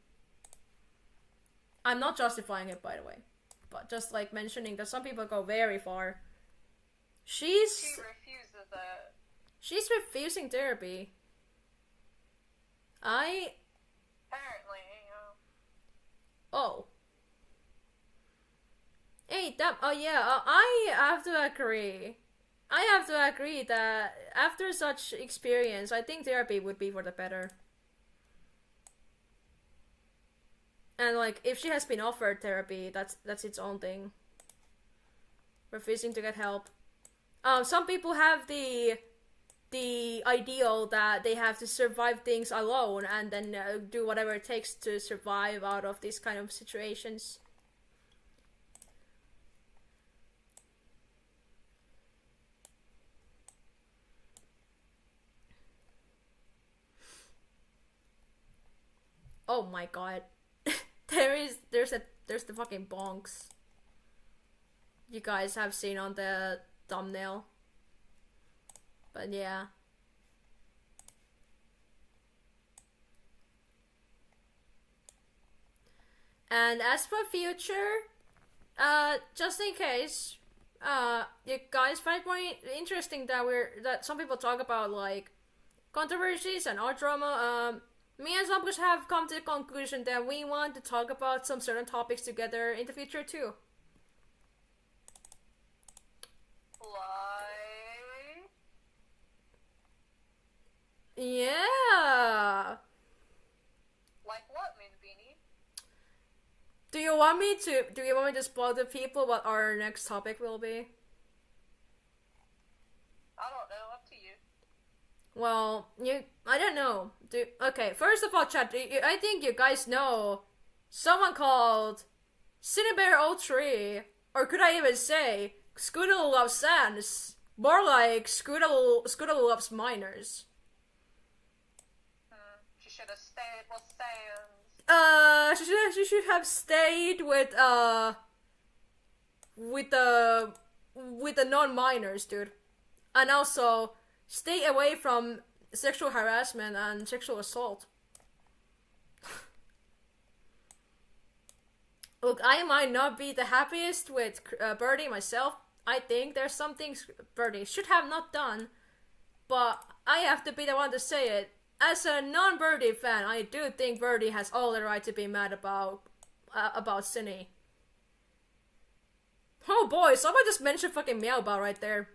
I'm not justifying it, by the way, but just like mentioning that some people go very far. She refuses it. She's refusing therapy. Apparently, Oh. Hey, that. Oh yeah. I have to agree. I have to agree that after such experience, I think therapy would be for the better. And like, if she has been offered therapy, that's its own thing. Refusing to get help. Some people have the ideal that they have to survive things alone and then do whatever it takes to survive out of these kind of situations. Oh my god. There's the fucking bonks you guys have seen on the thumbnail. But yeah. And as for future, just in case, you guys find more interesting that some people talk about like controversies and art drama. Me and Zomblush have come to the conclusion that we want to talk about some certain topics together in the future too. Like... Yeah. Like what, Moonbeanie? Do you want me to spoil the people what our next topic will be? I don't know, up to you. Well, I don't know. Okay, first of all, chat, I think you guys know someone called Cinnabear03, or could I even say Scoodle loves Sans, more like Scoodle loves minors. She should have stayed with Sans. She should have stayed with the non-minors, dude, and also stay away from sexual harassment and sexual assault. Look, I might not be the happiest with Birdie myself. I think there's some things Birdie should have not done, but I have to be the one to say it. As a non-Birdie fan, I do think Birdie has all the right to be mad about Cinny. Oh boy, someone just mentioned fucking Meowbow right there.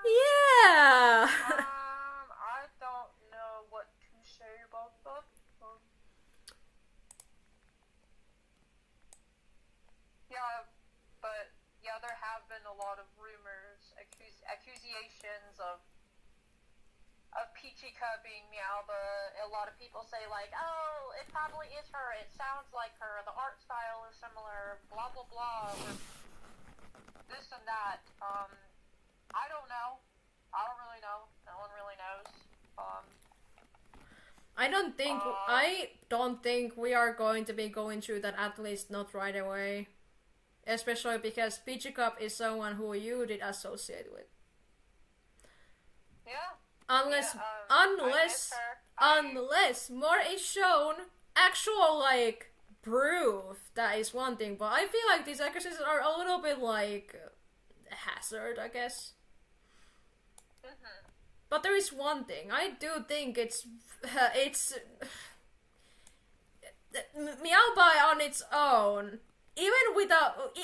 Yeah. I don't know what to say about that. Yeah, but yeah, there have been a lot of rumors, accusations of Peachy Cup being Meowba. A lot of people say like, oh, it probably is her. It sounds like her. The art style is similar. Blah blah blah. Or this and that. I don't know. I don't really know. No one really knows. I don't think we are going to be going through that, at least not right away. Especially because Peachy Cup is someone who you did associate with. Yeah. Unless more is shown, actual like proof, that is one thing. But I feel like these accusations are a little bit like a hazard, I guess. Mm-hmm. But there is one thing. I do think it's Meowby on its own. Even without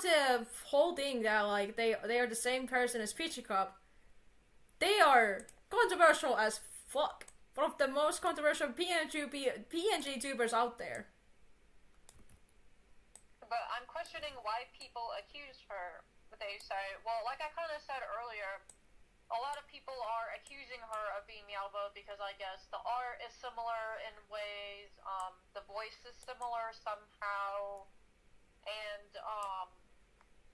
the whole thing that like they are the same person as Peachy Cup, they are controversial as fuck. One of the most controversial PNG tubers out there. But I'm questioning why people accuse her. They say, well, like I kind of said earlier, a lot of people are accusing her of being Meowba because I guess the art is similar in ways, the voice is similar somehow, and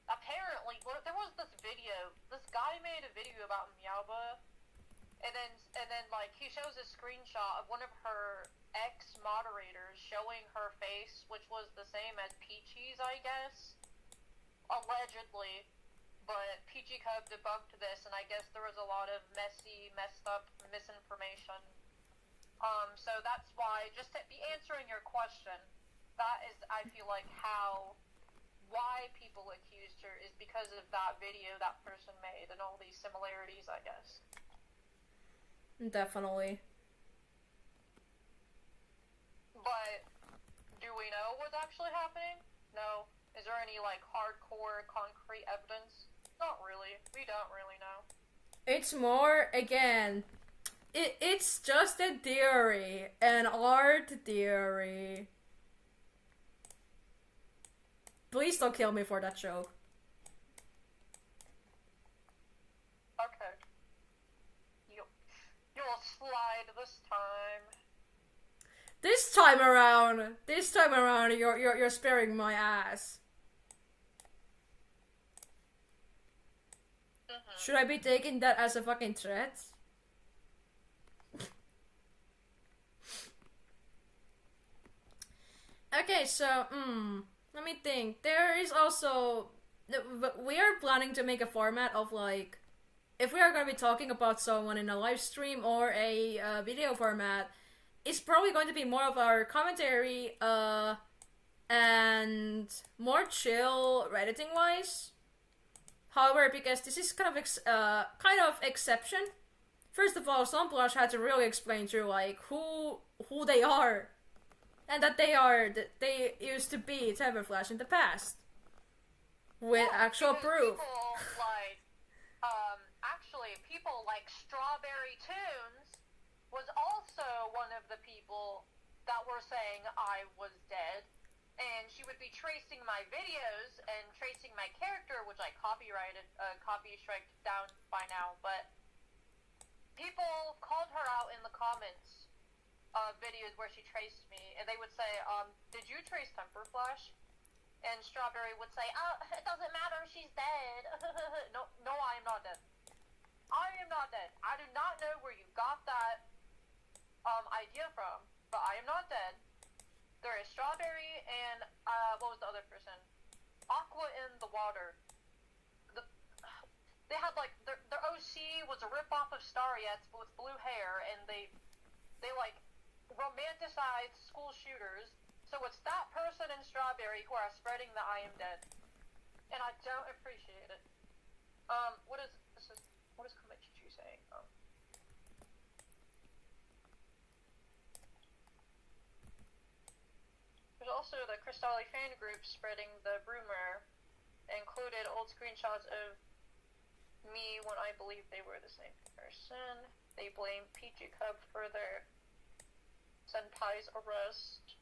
apparently there was this video. This guy made a video about Meowba, and then like he shows a screenshot of one of her ex-moderators showing her face, which was the same as Peachy's, I guess. Allegedly, but Peachy Cub debunked this, and I guess there was a lot of messed up misinformation. So that's why, just to be answering your question, that is, I feel like, why people accused her is because of that video that person made, and all these similarities, I guess. Definitely. But do we know what's actually happening? No. Is there any, like, hardcore, concrete evidence? Not really. We don't really know. It's more, again, it's just a theory, an art theory. Please don't kill me for that joke. Okay. You'll slide this time. This time around, you're sparing my ass. Should I be taking that as a fucking threat? Okay, so, let me think. There is also, we are planning to make a format of, like, if we are going to be talking about someone in a live stream or a video format, it's probably going to be more of our commentary, and more chill Redditing-wise. However, because this is kind of exception. First of all, Zomblush had to really explain to, like, who they are. And that they used to be Flash in the past. With actual proof. People like Strawberry Tunes was also one of the people that were saying I was dead. And she would be tracing my videos and tracing my character, which I copy striked down by now, but people called her out in the comments of videos where she traced me, and they would say, did you trace Flash? And Strawberry would say, oh, it doesn't matter, she's dead. No, I am not dead. I am not dead. I do not know where you got that idea from, but I am not dead. There is Strawberry and, what was the other person? Aqua in the Water. They had, like, their OC was a ripoff of Stariettes, but with blue hair, and they like, romanticized school shooters. So it's that person and Strawberry who are spreading the I am dead. And I don't appreciate it. What is Komichichu saying? There's also the Cristali fan group spreading the rumor, included old screenshots of me when I believe they were the same person. They blame Peachy Cub for their senpai's arrest.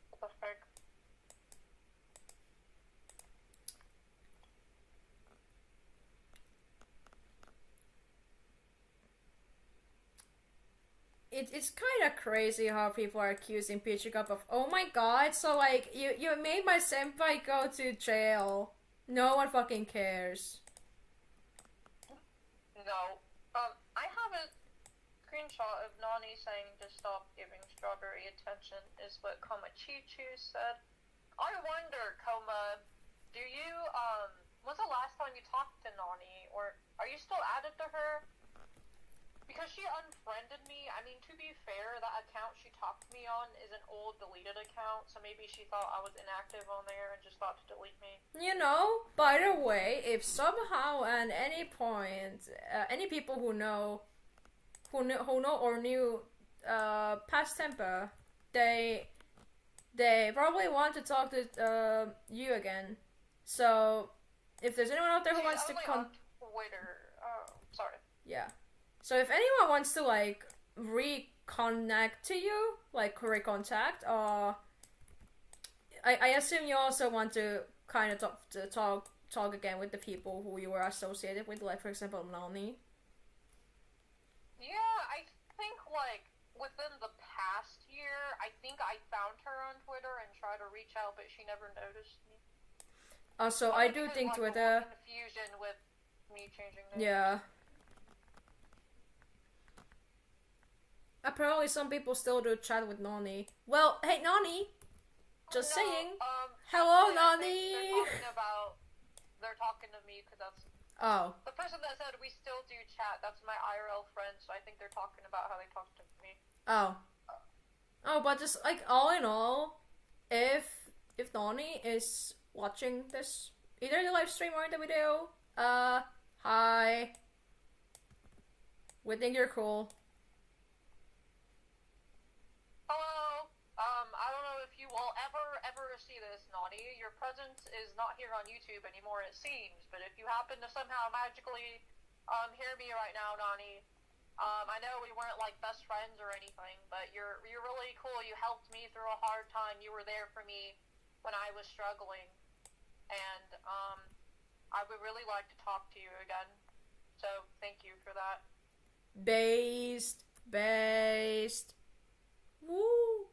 What the fuck? It's kind of crazy how people are accusing Peachy Cup of, oh my god, so like, you made my senpai go to jail. No one fucking cares. No. I have a screenshot of Nani saying to stop giving Strawberry attention, is what Komachichu said. I wonder, Koma, do you, when's the last time you talked to Nani, or are you still added to her? Because she unfriended me. I mean, to be fair, that account she talked to me on is an old deleted account, so maybe she thought I was inactive on there and just thought to delete me. You know, by the way, if somehow at any point, any people who know or knew past Tempa, they probably want to talk to you again. So if there's anyone out there who wants to come, Twitter. Oh, sorry. Yeah. So if anyone wants to, like, reconnect to you, like, recontact, I assume you also want to kind of talk again with the people who you were associated with, like, for example, Nani. Yeah, I think, like, within the past year, I think I found her on Twitter and tried to reach out, but she never noticed me. Also, I do think like, Twitter... confusion with me changing names. Yeah. Apparently some people still do chat with Nani. Well, hey Nani! Just saying. Hello Nani! They're talking to me because that's... Oh. The person that said we still do chat, that's my IRL friend, so I think they're talking about how they talk to me. Oh. Oh, but just, like, all in all, if Nani is watching this, either the live stream or the video, hi. We think you're cool. Hello. will ever see this, Naughty, your presence is not here on YouTube anymore, it seems. But if you happen to somehow magically hear me right now, Naughty, I know we weren't like best friends or anything, but you're really cool. You helped me through a hard time. You were there for me when I was struggling, and I would really like to talk to you again. So thank you for that. Based. Woo.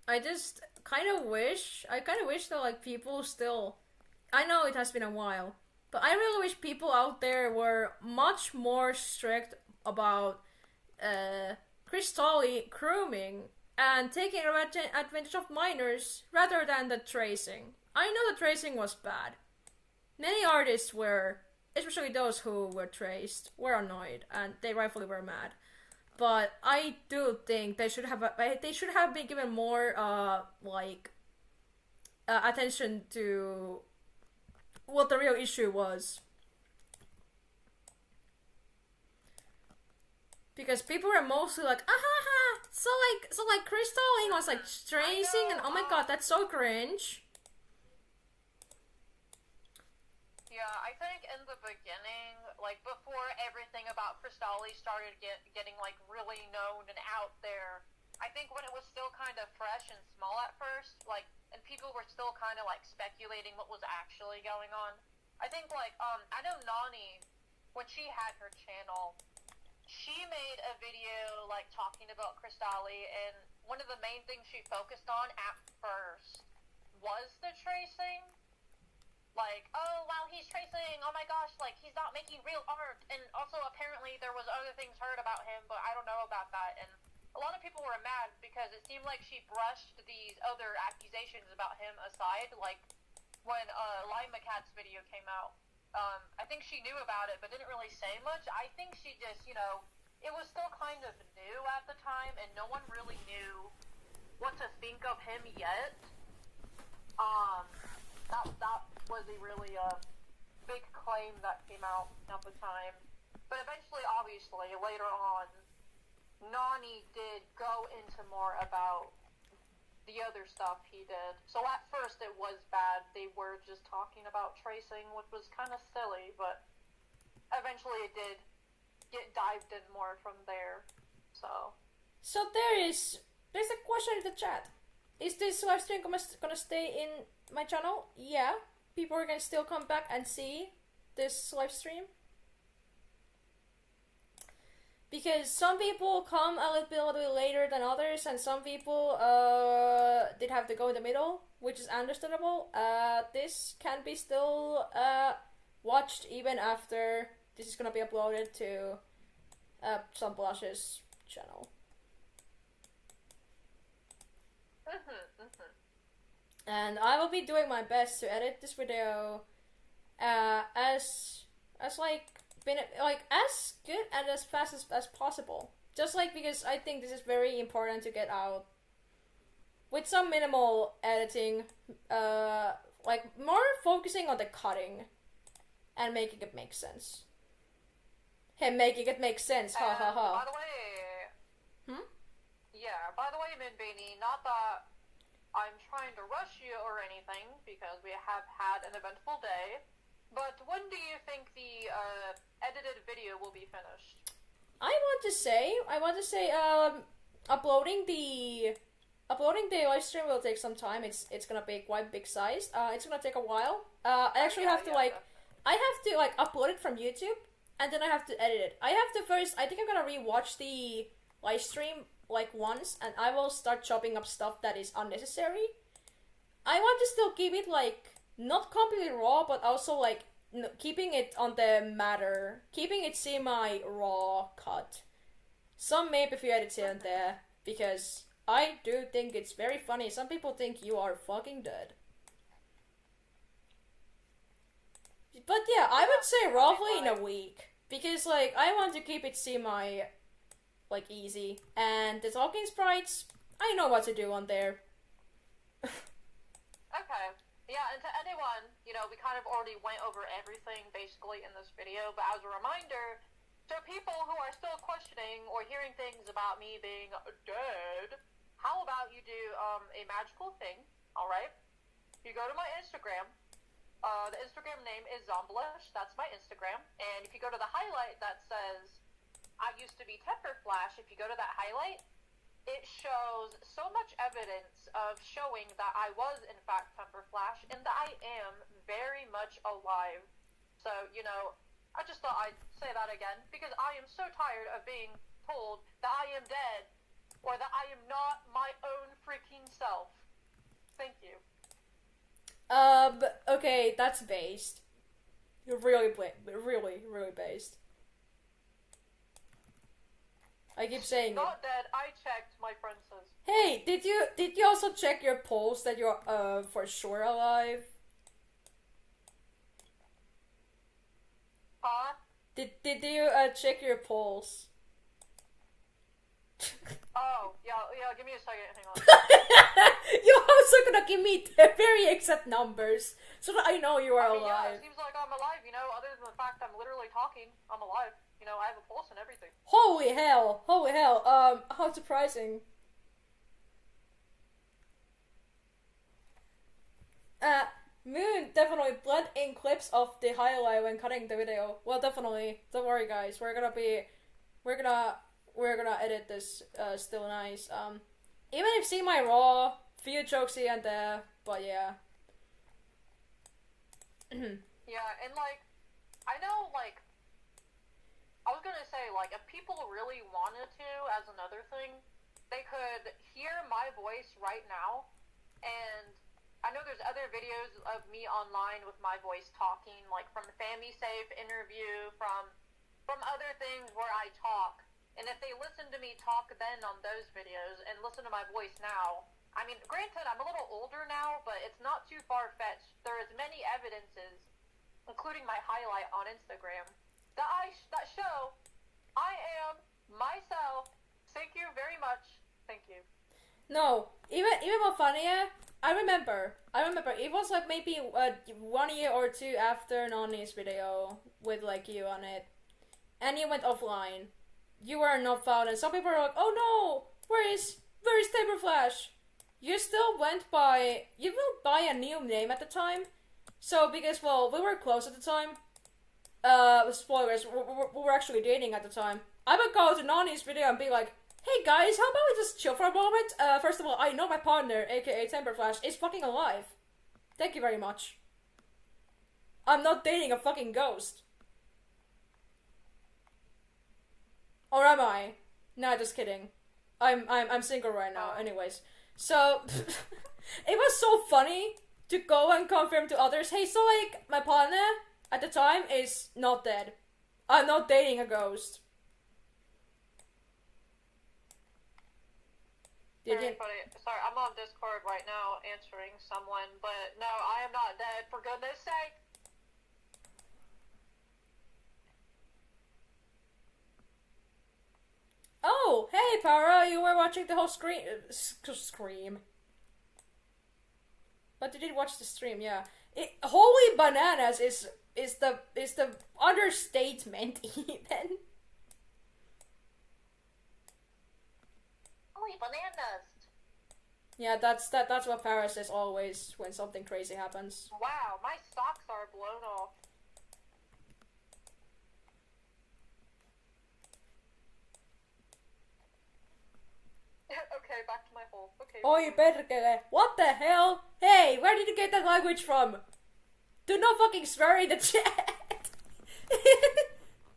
I kind of wish that like people still, I know it has been a while, but I really wish people out there were much more strict about Cristali grooming and taking advantage of minors rather than the tracing. I know the tracing was bad. Many artists were, especially those who were traced, were annoyed and they rightfully were mad. But I do think they should have been given more attention to what the real issue was. Because people were mostly like, so Crystal was like tracing and oh my god, that's so cringe. Yeah, I think in the beginning, like before everything about Cristali started getting like really known and out there, I think when it was still kind of fresh and small at first, like, and people were still kind of like speculating what was actually going on. I think like, I know Nani, when she had her channel, she made a video like talking about Cristali, and one of the main things she focused on at first was the tracing. Like, oh, wow, he's tracing, oh my gosh, like, he's not making real art, and also apparently there was other things heard about him, but I don't know about that, and a lot of people were mad because it seemed like she brushed these other accusations about him aside, like, when Livechat's video came out. I think she knew about it, but didn't really say much. I think she just, you know, it was still kind of new at the time, and no one really knew what to think of him yet. That was a really big claim that came out at the time. But eventually, obviously, later on, Nani did go into more about the other stuff he did. So at first it was bad. They were just talking about tracing, which was kind of silly, but eventually it did get dived in more from there. So there's a question in the chat. Is this live stream gonna stay in my channel? Yeah. People can still come back and see this live stream. Because some people come a little bit later than others, and some people did have to go in the middle, which is understandable. This can be still watched even after this is gonna be uploaded to Zomblush's channel. And I will be doing my best to edit this video as good and as fast as possible. Just like because I think this is very important to get out with some minimal editing, like more focusing on the cutting and making it make sense. Making it make sense, ha ha ha. By the way, yeah, by the way, Moonbeanie, not that I'm trying to rush you or anything, because we have had an eventful day, but when do you think the edited video will be finished? I want to say, uploading the live stream will take some time. It's gonna be quite big sized. It's gonna take a while. I actually have to upload it from YouTube, and then I have to edit it. I think I'm gonna rewatch the live stream like once, and I will start chopping up stuff that is unnecessary. I want to still keep it like not completely raw, but also like keeping it on the matter, keeping it semi-raw cut. Some maybe a few edits here and there, because I do think it's very funny. Some people think you are fucking dead. But yeah, I would say roughly in a week, because like I want to keep it semi like easy, and the talking sprites, I know what to do on there. Okay. Yeah, and to anyone, you know, we kind of already went over everything basically in this video, but as a reminder, to to people who are still questioning or hearing things about me being dead, how about you do a magical thing, alright? You go to my Instagram. The Instagram name is Zomblush. That's my Instagram. And if you go to the highlight that says, I used to be Temperflash, if you go to that highlight, it shows so much evidence of showing that I was, in fact, Temperflash, and that I am very much alive. So, you know, I just thought I'd say that again, because I am so tired of being told that I am dead, or that I am not my own freaking self. Thank you. Okay, that's based. You're really based. I keep saying Not dead, I checked, my friend says. Hey, did you also check your polls that you're, for sure alive? Huh? Did you, check your polls? Oh, yeah, give me a second, hang on. You're also gonna give me the very exact numbers, so that I know you are alive. Yeah, it seems like I'm alive, you know, other than the fact I'm literally talking, I'm alive. You know, I have a pulse and everything. Holy hell, how surprising. Moon definitely blend in clips of the highlight when cutting the video. Well, definitely. Don't worry, guys. We're gonna edit this still nice. Even if see my raw, few jokes here and there, but yeah. Yeah, and like, I know, like, I was gonna say, like, if people really wanted to, as another thing, they could hear my voice right now, and I know there's other videos of me online with my voice talking, like from the Family Safe interview, from other things where I talk. And if they listen to me talk then on those videos and listen to my voice now, I mean, granted, I'm a little older now, but it's not too far-fetched. There is many evidences, including my highlight on Instagram, that show I am myself. Thank you very much. Thank you. No, even more funnier. I remember. It was like maybe 1 year or two after Nani's video with like you on it, and you went offline. You were not found, and some people were like, "Oh no, where is Taberflash?" You still went by. You will buy a new name at the time, so because well we were close at the time. Spoilers. We were actually dating at the time. I would go to Nani's video and be like, "Hey guys, how about we just chill for a moment? First of all, I know my partner, aka Temperflash, is fucking alive. Thank you very much. I'm not dating a fucking ghost. Or am I? Nah, just kidding. I'm single right now, anyways. So, it was so funny to go and confirm to others, hey, so like, my partner at the time is not dead. I'm not dating a ghost. Very funny. Sorry, I'm on Discord right now answering someone, but no, I am not dead, for goodness sake. Oh, hey, Para, you were watching the whole scream. But you did watch the stream, yeah. Holy bananas is the understatement even. Holy bananas. Yeah, that's what Para says always when something crazy happens. Wow, my socks are blown off. Okay, back to my hole. Okay. Oi, perkele. What the hell? Hey, where did you get that language from? Do not fucking swear in the chat.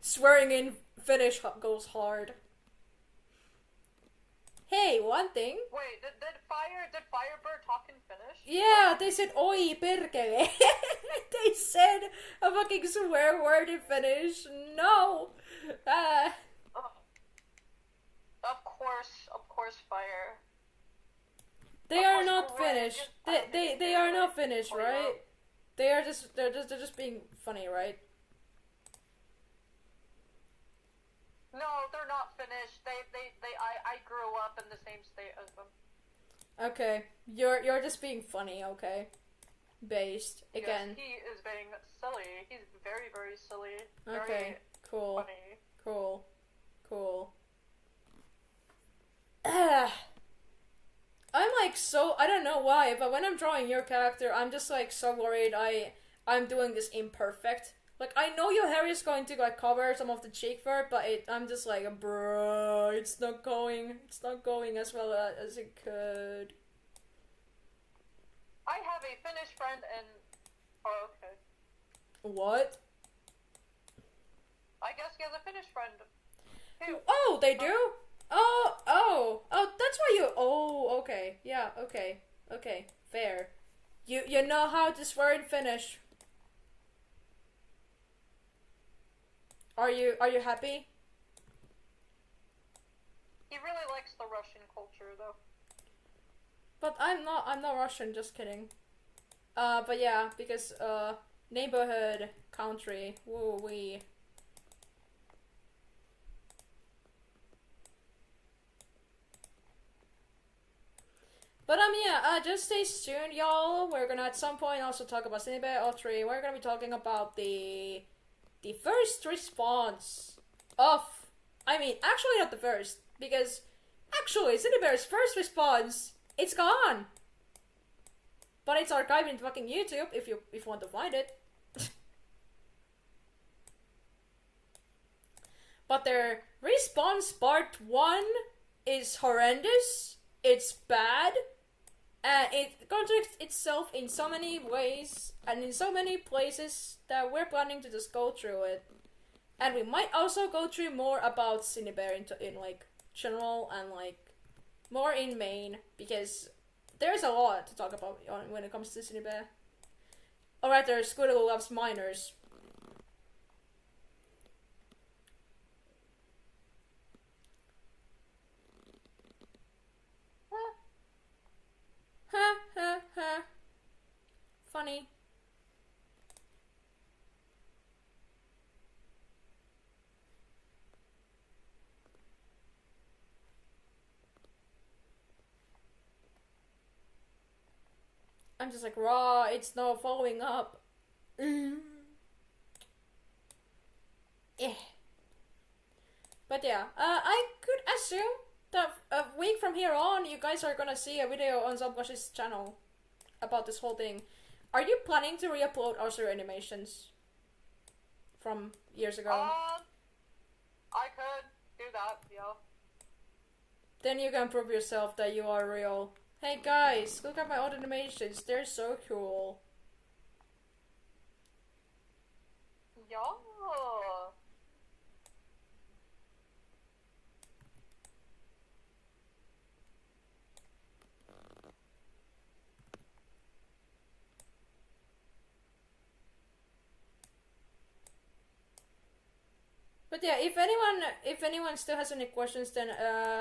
Swearing in Finnish goes hard. Hey, one thing. Wait, did Firebird talk in Finnish? Yeah, they said oi perkele. They said a fucking swear word in Finnish. No. Of course, Fire. They are not Finnish. They are not Finnish, right? They're just being funny, right? No, they're not Finnish. I grew up in the same state as them. Okay, you're just being funny, okay? Based again. Yes, he is being silly. He's very, very silly. Okay, very cool. Funny. Cool. Cool. I'm like so, I don't know why, but when I'm drawing your character, I'm just like so worried I'm doing this imperfect. Like, I know your hair is going to like cover some of the cheek fur, but I'm just like, bro, it's not going as well as it could. I have a Finnish friend and... Oh, okay. What? I guess he has a Finnish friend. Who? Oh, they do? Oh, that's why you... Oh, okay. Yeah, okay. Okay, fair. You know how to swear in Finnish. Are you happy? He really likes the Russian culture, though. But I'm not Russian, just kidding. But yeah, because, neighborhood, country, woo wee. But yeah, just stay tuned, y'all. We're gonna at some point also talk about Cinebear 03. We're gonna be talking about the first response of, I mean, actually not the first, because actually Cinebear's first response, it's gone. But it's archived in fucking YouTube if you want to find it. But their response part 1 is horrendous. It's bad. And it contradicts itself in so many ways and in so many places that we're planning to just go through it. And we might also go through more about Cinebear in like general and like more in main, because there's a lot to talk about when it comes to Cinebear. Alright, there's Scooter who loves minors. Ha ha ha. Funny. I'm just like, raw, it's not following up. But yeah, I could assume that a week from here on, you guys are gonna see a video on Zomblush's channel about this whole thing. Are you planning to re-upload also your animations from years ago? I could do that, yeah. Then you can prove yourself that you are real. Hey guys, look at my old animations, they're so cool. Yeah. But yeah, if anyone still has any questions, then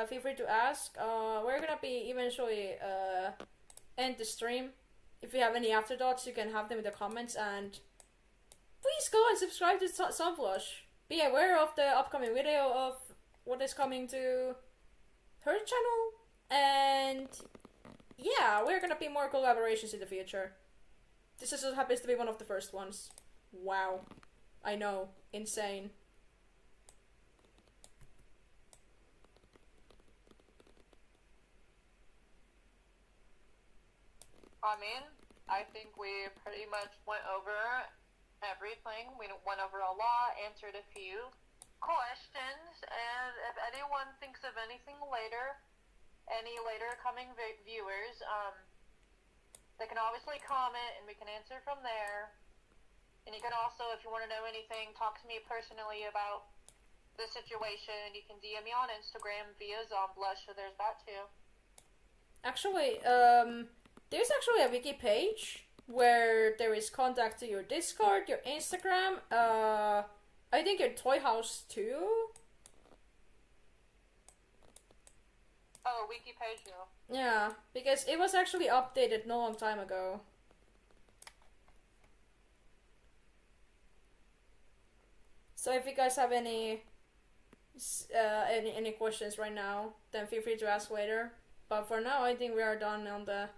feel free to ask. We're gonna be eventually end the stream. If you have any afterthoughts, you can have them in the comments, and please go and subscribe to Zomblush. Be aware of the upcoming video of what is coming to her channel, and yeah, we're gonna be more collaborations in the future. This just happens to be one of the first ones. Wow, I know, insane. I mean, I think we pretty much went over everything. We went over a lot, answered a few questions, and if anyone thinks of anything later, any later coming viewers, they can obviously comment and we can answer from there. And you can also, if you want to know anything, talk to me personally about the situation. You can DM me on Instagram via Zomblush, so there's that too. Actually, there's actually a wiki page where there is contact to your Discord, your Instagram, I think your Toy House too? Oh, wiki page, yeah. Yeah, because it was actually updated no long time ago. So if you guys have any questions right now, then feel free to ask later. But for now, I think we are done on the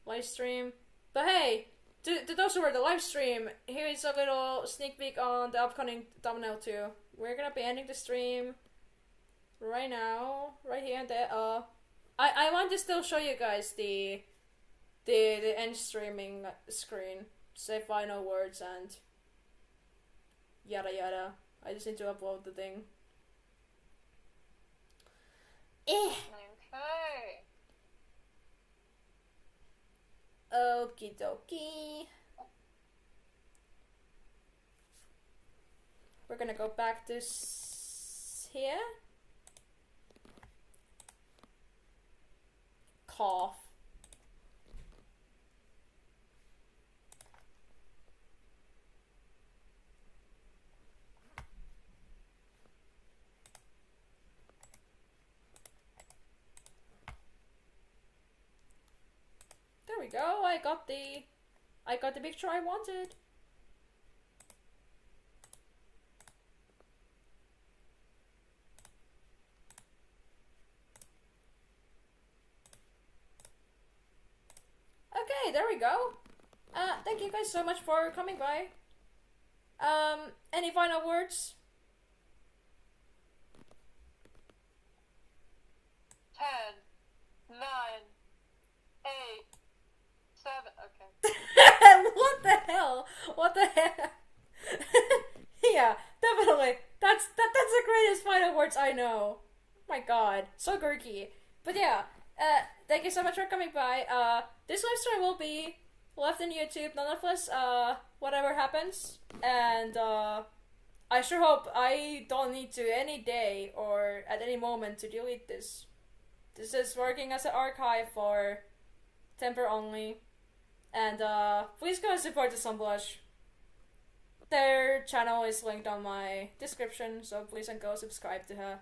live stream. But hey, to those who were the live stream, here is a little sneak peek on the upcoming thumbnail too. We're gonna be ending the stream right now, right here and there. I want to still show you guys the end streaming screen, say final words and yada yada. I just need to upload the thing. Okay. Okie dokie. We're gonna go back to here. Cough. There we go. I got the picture I wanted. Okay, there we go. Thank you guys so much for coming by. Any final words? 10, 9, 8, 7. Okay. What the hell? What the hell? Yeah, definitely. That's the greatest final words I know. My god, so gurky. But yeah, thank you so much for coming by. This live stream will be left in YouTube nonetheless, whatever happens. And I sure hope I don't need to any day or at any moment to delete this. This is working as an archive for temper only. And please go and support the Zomblush. Their channel is linked on my description, so please go subscribe to her.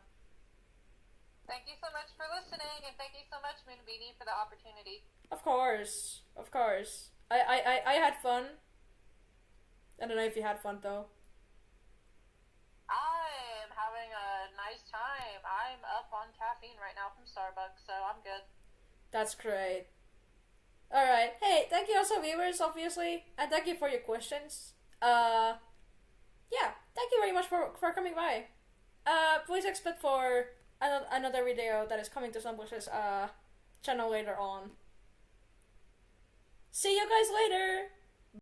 Thank you so much for listening, and thank you so much, Moonbeanie, for the opportunity. Of course, of course. I had fun. I don't know if you had fun though. I'm having a nice time. I'm up on caffeine right now from Starbucks, so I'm good. That's great. Alright, hey, thank you also viewers, obviously, and thank you for your questions. Yeah, thank you very much for coming by. Please expect for another video that is coming to Zomblush's channel later on. See you guys later!